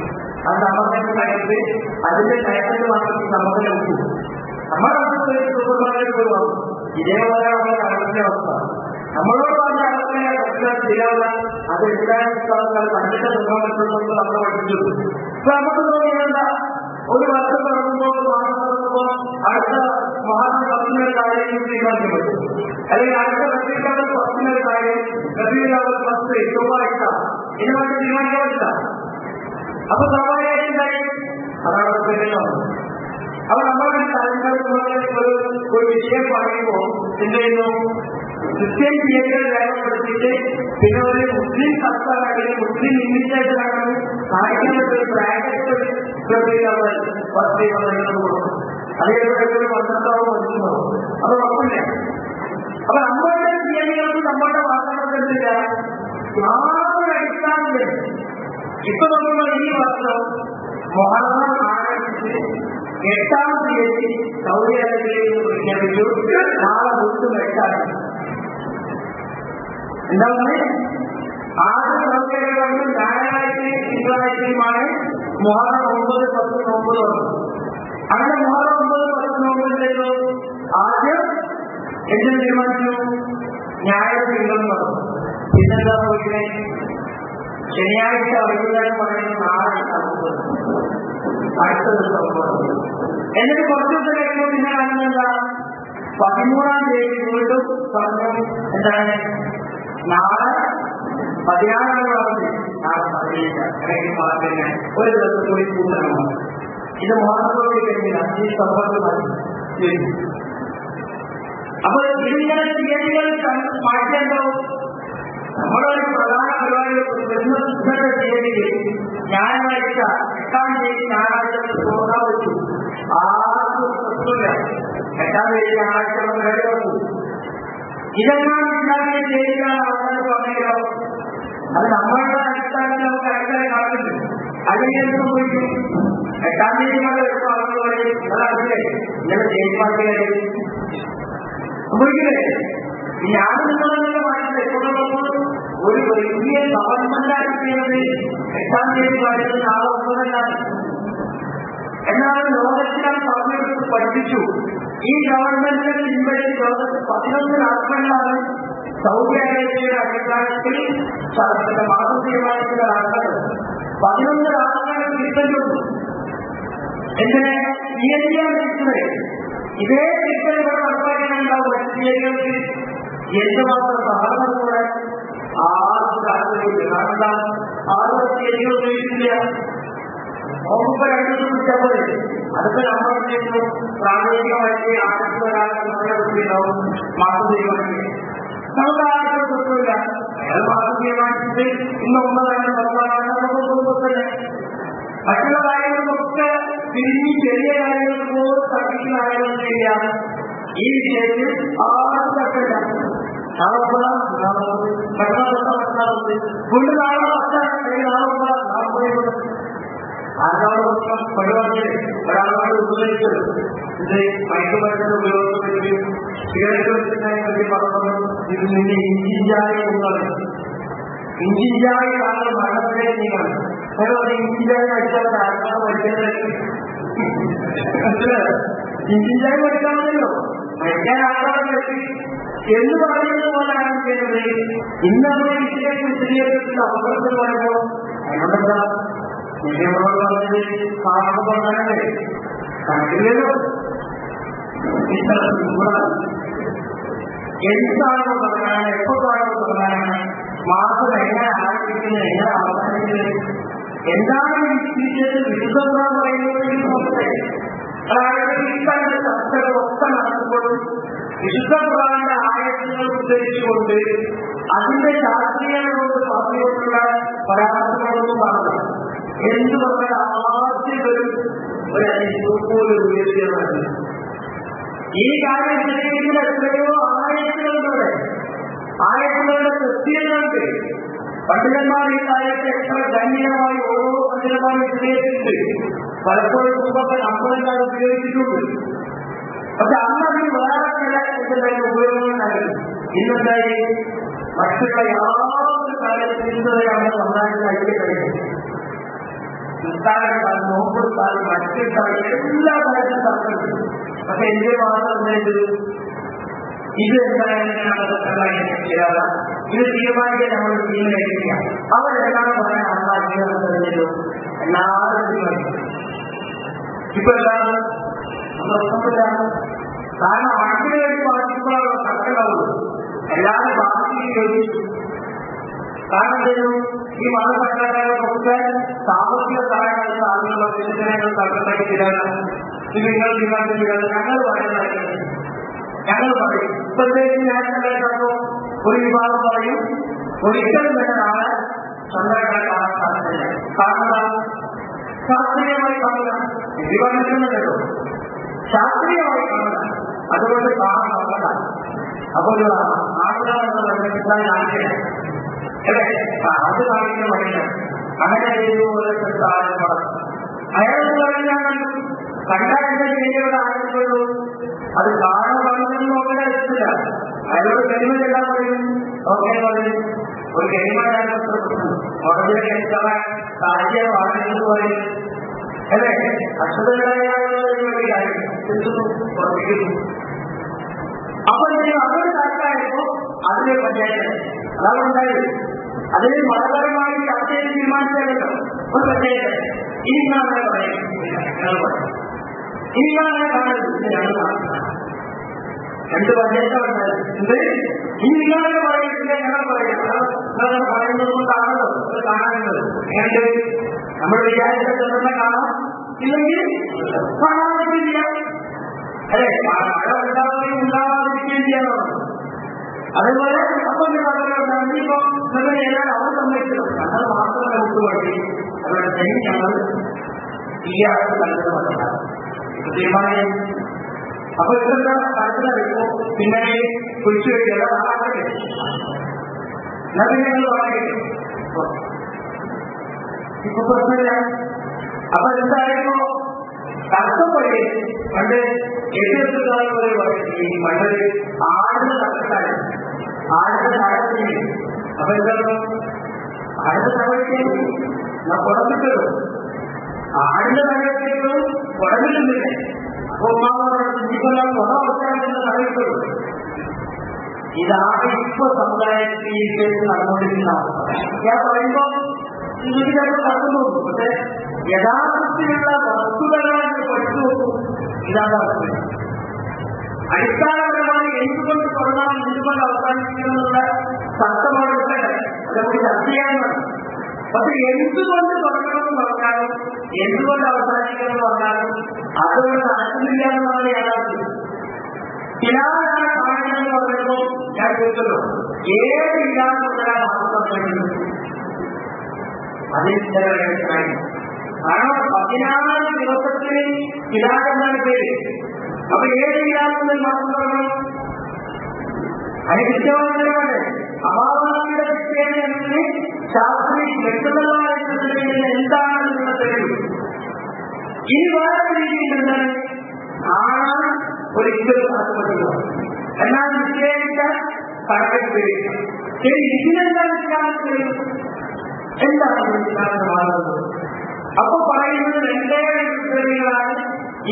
അത് നമ്മളുടെ കയറ്റ് അതിന്റെ കയറ്റിൽ വാങ്ങി നമുക്ക് നോക്കൂ. നമ്മളെ സൂപ്പർ മാർക്കറ്റ് പോയി വാങ്ങും. ഇതേപോലെ നമ്മുടെ കടലിന്റെ അവസ്ഥ. നമ്മളോട് പറഞ്ഞ അവസ്ഥയെ കടലാൻ ചെയ്യാതെ അത് എടുക്കാനും കണ്ടിട്ട് നിർമ്മാണത്തിലുള്ള നമ്മൾ പഠിച്ചു. ഇപ്പൊ നമുക്ക് തോന്നിയതല്ല, ഒരു വർഷം തുടങ്ങുമ്പോൾ മാസം തുടങ്ങുമ്പോൾ അടുത്ത മഹാത്മ പത്തിനൊരു കാര്യം തീരുമാനിക്കാൻ പറ്റും. അല്ലെങ്കിൽ അടുത്ത റബീഉൽ പത്തിനൊരു കാര്യം റബീഉൽ 10 ചൊവ്വാഴ്ച ഇതിനുവേണ്ടി തീരുമാനിക്കാൻ പറ്റില്ല. അപ്പൊ സ്വാഭാവികമായിട്ടുണ്ടായി അതാണ് പ്രശ്നം. അപ്പൊ നമ്മുടെ കാര്യങ്ങൾ ഒരു വിഷയം പറയുമ്പോൾ എന്ത് ചെയ്യുന്നു, ക്രിസ്ത്യൻ തിയേറ്റർ രേഖപ്പെടുത്തിയിട്ട് പിന്നെ ഒരു മുസ്ലിം കർത്താവാണെങ്കിൽ മുസ്ലിം ഇൻവിറ്റേഷനാണ് കാണിക്കുന്നത് ഒരു ബ്രാക്കറ്റ് കൊടുക്കും. അതേപോലെ പന്ത്രണ്ടാവും മനസ്സിലാവും. അത് ഉറപ്പില്ല. അപ്പൊ നമ്മളുടെ തിയേറ്ററുകൾക്ക് നമ്മളുടെ വാർത്തകൾക്കെത്തില്ല യാതൊരു അടിസ്ഥാനമില്ല. ഇപ്പൊ നോക്കുമ്പോൾ ഈ വർഷം മുഹറം ആരംഭിച്ച് 8-ാം തീയതി സൗദി അറേബ്യയിൽ പ്രഖ്യാപിച്ചു. നാളെ 8 എന്താ പറയുക, ആദ്യ സൗകര്യങ്ങളും ഞായറാഴ്ചയും തിങ്കളാഴ്ചയുമാണ് മുഹറം 9, 10 നോമ്പ് തുടങ്ങും. അങ്ങനെ മുഹറം 9, 10 നോമ്പിലേക്കോ ആദ്യം എന്തിനു തീരുമാനിച്ചു, ഞായർ തിങ്കളും തുടങ്ങും. പിന്നെന്താ പറയുന്നത്, ശനിയാഴ്ച വൈകുന്നേരം പറയുന്നത് നാളെ അടുത്ത ദിവസം. എന്നിട്ട് കുറച്ചു ദിവസം കഴിയുമ്പോൾ പിന്നെ കാണുന്നത് എന്താ, 13-ാം തീയതി വീണ്ടും പറഞ്ഞു എന്താണ്, നാളെ 16-ാം ക്ലാസ് നാളെ 17 മാർക്കിന് ഒരു ദിവസം കൂടി കൂട്ടണം. ഇത് മുഹറത്തോട് കഴിഞ്ഞില്ല, ഈ സമ്പത്ത് മതി. അപ്പൊ ഇതിങ്ങനെ തീയതികൾ മാറ്റേണ്ടാവും. നമ്മളൊരു പ്രധാന പരിപാടി ഇന്നത്തെ തീയതിയിൽ ഞായറാഴ്ച 8-ാം തീയതി ഞായറാഴ്ച പ്രോഗ്രാം വെച്ചു. ആർക്കും പ്രശ്നമില്ല. 8-ാം തീയതി ഞായറാഴ്ച പരിപാടി വെച്ചു. ഇതെല്ലാം ഇസ്ലാമിക ചെയ്തിട്ടാണ് അവസാനം പറഞ്ഞോ. അത് നമ്മളുടെ അടിസ്ഥാനത്തിൽ നമുക്ക് അടുത്തന്നെ കാണുന്നുണ്ട്. അല്ലെങ്കിൽ എന്ത് സംഭവിക്കും, 8-ാം തീയതി എടുത്ത ആളുകൾ പറയും നിങ്ങളറിയില്ലേ ഇങ്ങനെ ജയിപ്പാക്കില്ലേ സംഭവിക്കില്ലേ. ഇനി ആരും നിങ്ങളെന്നുള്ള മാറ്റില്ല. ഒരു വലിയ ഗവൺമെന്റാണ് ചെയ്യുന്നത്. 8-ാം തീയതി പറയുന്നത് നാളെ 9-ാണ്. എന്നാലും ലോകത്തിലാണ് പറഞ്ഞെടുത്ത് പഠിപ്പിച്ചു. ഈ ഗവൺമെന്റിനെ പിൻവലിച്ച് ലോകത്ത് 11 രാഷ്ട്രങ്ങളാണ് സൗദി അറേബ്യയുടെ അടിസ്ഥാനത്തിൽ മാസം തീരുമാനിക്കുന്ന രാഷ്ട്രങ്ങൾ. 11 രാഷ്ട്രങ്ങൾ തിരിച്ചുണ്ട്. എന്തിനെ തീയതിയാണ് തിരിച്ചത്. ഇതേ തിരിച്ചറിവിടെ നടപ്പാക്കാനുണ്ടാവും. മറ്റു തീയതികൾക്ക് എന്തുമാത്രം സഹകരണത്തോടെ ആർക്കും താല്പര്യമില്ല. കാരണം 6 തീയതികൾ ഉപയോഗിക്കില്ല. നോക്കുമ്പോ 2 ദിവസം വിളിച്ചാൽ പോലെ അതൊക്കെ നമ്മൾ ചെയ്യുന്നു. പ്രാദേശികമായിട്ട് ആദ്യത്തെ ഒരാളെ കുട്ടിയുണ്ടാവും മാസം തീരുമാനിക്കുക. നമുക്ക് ആർക്കും കുറിച്ചില്ല. അയാൾ മാസം തീരുമാനിച്ചിട്ട് ഇന്ന് 9-ആണ് 10-ആണ് നമുക്ക് മറ്റുള്ള കാര്യങ്ങൾക്കൊക്കെ തിരിഞ്ഞ് ചെറിയ കാര്യങ്ങൾക്ക് പോലും തർക്കിക്കുന്ന കാര്യങ്ങൾ ചെയ്യാം. ഈ വിഷയത്തിൽ ആർക്കും തർക്കമില്ല. നാളെ 9 വീണ്ടും നാളെ 10 അല്ലെങ്കിൽ നാളെ 9 ആരോട് പരിപാടിയിൽ ഒരാളോട് ഉപയോഗിച്ചത് ഇത് മയക്കുമരുന്നിന്റെ ഉപയോഗത്തെ സിഗരറ്റ് വെച്ചിട്ടായി പറ്റി പറഞ്ഞത് ഇത് നിന്റെ ഇഞ്ചിഞ്ചായ ഒന്നാണ്. ഇഞ്ചിഞ്ചായ താങ്കൾ മരണത്തിലേക്ക് നീങ്ങാണ്. അതുകൊണ്ട് ഇഞ്ചിഞ്ചായ പഠിച്ചാൽ ആർക്കാണ് പഠിക്കേണ്ടത്. ഇഞ്ചിഞ്ചായ പഠിക്കാൻ മതിയല്ലോ. പഠിക്കാൻ ആൾക്കാരെ പറ്റി എന്ന് പറയുന്നത് പോലെയാണ് ചെയ്യുന്നത്. ഇന്ന് നമ്മുടെ വിഷയം വിശദീകരിച്ചിട്ട് അവസരത്തിൽ പറയുമ്പോൾ അതിനോടെന്താ നമ്മളോട് പറഞ്ഞത് കാണുമ്പോൾ പറഞ്ഞാലേ കണ്ടില്ലല്ലോ. എന്താണോ പറഞ്ഞാണ്, എപ്പോ കാണുമ്പോൾ പറഞ്ഞാണ്, മാസം എങ്ങനെ ആരംഭിക്കുന്നത്, എങ്ങനെ അവസാനിക്കുന്നത്, എന്താണ് വിശുദ്ധ പറയുന്നത്. അതായത് ഇത്തരത്തിലെ ചർച്ചകളൊക്കെ നടത്തുമ്പോഴും വിശുദ്ധ ഖുർആന്റെ ആയത്തുകൾ ഉദ്ധരിച്ചുകൊണ്ട് അതിന്റെ ശാസ്ത്രീയങ്ങളോട് പറഞ്ഞുകൊണ്ടുള്ള പരാമർശങ്ങളൊന്നും പറഞ്ഞു. എന്തു പറഞ്ഞാൽ ആദ്യം ഒരു പോലും ഉപയോഗിക്കുന്നത് ഈ കാര്യം വിശദീകരിക്കുന്ന എത്രയോ ആയത്തുകളുടെ കൃത്യങ്ങളുണ്ട്. പണ്ഡിതന്മാർ ഈ കാര്യത്തെ എത്ര ഗണ്യമായി ഓരോ പണ്ഡിതന്മാരും വിശദീകരിച്ചിട്ടുണ്ട്. പലപ്പോഴും മുമ്പൊക്കെ നമ്മളെല്ലാം ഉപയോഗിച്ചിട്ടുണ്ട്. പക്ഷെ അന്നതിന് വേറെ ചില ഉപയോഗങ്ങളുണ്ടായിരുന്നു. ഇന്നെന്തായി മറ്റുള്ള യാതൊരു കാര്യത്തിലൂടെയാണ് സമുദായത്തിൽ ഐക്യപ്പെടുന്നത്. നിസ്താരം നോമ്പെടുത്താൽ മറ്റെടുത്താൽ എല്ലാ കാര്യത്തിലും തർക്കമുണ്ട്. പക്ഷെ എന്റെ മാത്രം ഇത് എന്തായാലും ശരിയാകാം, ഇത് തീരുമാനിക്കാൻ നമ്മൾ തീരുമാനിക്കുക. അവരെല്ലാം പറയാൻ ആത്മാർത്ഥിക്കുന്നു എല്ലാവരും തീരുമാനിക്കും. ഇപ്പൊ എന്താണ് പ്രശ്നമില്ലാണ്. കാരണം അതിനു വേണ്ടി ബാധിക്കുമ്പോഴാണ് തർക്കമുള്ളൂ. എല്ലാവരും ബാധിക്കുകയും ചോദിച്ചു. കാരണം എന്തെങ്കിലും ഈ മതസംഘടനകളൊക്കെ സാമ്പത്തിക സഹായങ്ങൾ സാധനങ്ങൾ വികസനങ്ങൾ തർക്കമായി തീരാണ്. ഇത് നിങ്ങൾ തീരുമാനിച്ചില്ല. ഞങ്ങൾ പറയുന്നത് ഞങ്ങൾ പറയും. ഇപ്പോഴത്തേക്ക് ഞാനോ ഒരു വിഭാഗം പറയും ഒരിക്കലും തന്നെ നാളെ ചന്ദ്രനെ കാണാൻ സാധിക്കില്ല. കാരണം ശാസ്ത്രീയമായി കാണുക വിവാഹിക്കുന്നുണ്ടല്ലോ, ശാസ്ത്രീയമായി കാണുക, അതുകൊണ്ട് കാണാൻ നോക്കണ്ട. അപ്പോൾ ആളുകളെന്ന് പറഞ്ഞാൽ ആശയം അല്ലേ, അത് കാണിക്കുന്ന വഴിയാണ്. അങ്ങനെ ചെയ്തുപോലെ അയാൾക്ക് പറഞ്ഞാൽ കണ്ടാൽ എന്റെ ശരിയോട് ആഗ്രഹമുള്ളൂ. അത് കാണാൻ പറഞ്ഞെന്ന് നോക്കേണ്ട ഇഷ്ടമില്ല. അയാളോട് കരിമ ചെല്ലാൻ പറയും. നോക്കാൻ പറയും ഒരു കരിമ വളരെ സാഹചര്യമാണെന്ന് പറയും അല്ലേ. അക്ഷതകളായ അപ്പൊ അതൊരു ചർച്ചയായപ്പോ അതിനെ പഞ്ചായത്ത് അതാണ് ഉണ്ടായത്. അതിന് മതപരമായി ചർച്ച ചെയ്ത് തീരുമാനിച്ചാലോ ഒരു പഞ്ചായത്ത് ഇനിങ്ങനെ പറയും. ഇനിങ്ങനെ കാണരുത്. രണ്ട് പഞ്ചായത്തുണ്ടായത് ഇനി നിങ്ങളെ പറയുന്നില്ല, ഞങ്ങൾ പറയുന്നത് പറയുന്നതൊന്നും കാണുമല്ലോ, അത് കാണാനുള്ളത്. എങ്ങനെ നമ്മൾ വിചാരിച്ച ചെറുപ്പം കാണാം, ഇല്ലെങ്കിൽ കാണാതിരിക്കില്ല അല്ലെ. മഴ ഉണ്ടാവുകയും ഉണ്ടാവാതിരിക്കുകയും ചെയ്യാനുള്ളത്. അതേപോലെ അപ്പൊ ഇപ്പൊ നിങ്ങൾ ചെയ്യാൻ അവർ സമ്മതിച്ചത് ഞങ്ങൾ മാത്രമേ വിട്ടുപോയി അവരുടെ ശരി ഞങ്ങൾ ചെയ്യാതെ കണ്ടത് മനസ്സിലാവും. തീരുമാനം അപ്പൊ ഇതെന്താ മനസ്സിലാക്കിപ്പോ പിന്നെ കുറിച്ചു വയ്ക്കുക നാളെ ഞങ്ങൾ പറയുക ഇപ്പൊ പ്രശ്നമില്ല. അപ്പൊ എന്തായിരുന്നു തർക്കപ്പടി പണ്ട് എതിർത്തുകാർ പോലെ പറയും ഈ പണ്ട് ആടിന് തർക്കക്കാരൻ ആടിന്റെ താഴത്തിന്. അപ്പൊ എന്താണ് ആടിന്റെ താഴത്തേക്ക് ഞാൻ പുറത്തിട്ടു ആടിന്റെ താഴത്തേക്ക് പുറകിലുന്നില്ലേ. അപ്പൊ ഇതെല്ലാം പുറവെക്കാനുള്ള താഴെട്ടു. ഇതാണ് ഇപ്പൊ സമുദായത്തിൽ നടന്നുകൊണ്ടിരിക്കുന്ന അവസ്ഥ. ഞാൻ പറയുമ്പോ ഇതിനൊക്കെ കണ്ടു നോക്കും. പക്ഷെ യഥാർത്ഥത്തിലുള്ള വസ്തുതകളായിട്ട് പഠിച്ചു നോക്കും. ഇതാണ് അവസ്ഥ. അടിസ്ഥാനപരമായി എന്തുകൊണ്ട് തുടങ്ങാം, എന്തുകൊണ്ട് അവസാനിപ്പിക്കുമെന്നുള്ള തർക്കമാണ് നമുക്ക് ചർച്ച ചെയ്യാൻ വേണം. പക്ഷെ എന്തുകൊണ്ട് തുടങ്ങണമെന്ന് പറഞ്ഞാലും എന്തുകൊണ്ട് അവസാനിക്കണമെന്ന് പറഞ്ഞാലും അതുകൊണ്ട് നടക്കുന്നില്ല എന്നാണ് യാഥാർത്ഥ്യം. ഇല്ലാതാണ് കാണുന്നതെന്ന് പറയുമ്പോൾ ഞാൻ ചോദിച്ചല്ലോ, ഏത് ഇല്ലാതെ മാത്രം അതിന്റെ കാരണം 14 ദിവസത്തിന് ഇലാഖെന്നാണ് പേര്. അപ്പൊ ഏത് ഇലാഖെന്ന് മാത്രം പറയണം. അതിന് കൃത്യമാണ് അഭാവങ്ങളുടെ വിഷയത്തിന് ശാസ്ത്രീയ വ്യക്തതകളായിട്ടുണ്ടെങ്കിൽ എന്താണ് നിങ്ങളുടെ തെളിവ്. ഇനി വേറെ രീതിയിലുണ്ട് ആണ് ഒരിക്കലും സാധ്യപ്പെട്ടത്. എന്നാൽ നിശ്ചയിച്ച കണക്കെടുത്ത് ശരി ഇതിനെന്താണ് വിശ്വാസത്തിൽ എന്താണ് വിശ്വാസം മാറുന്നത്. അപ്പൊ പറയുന്നത് രണ്ടേ ഉത്തരവികളാണ്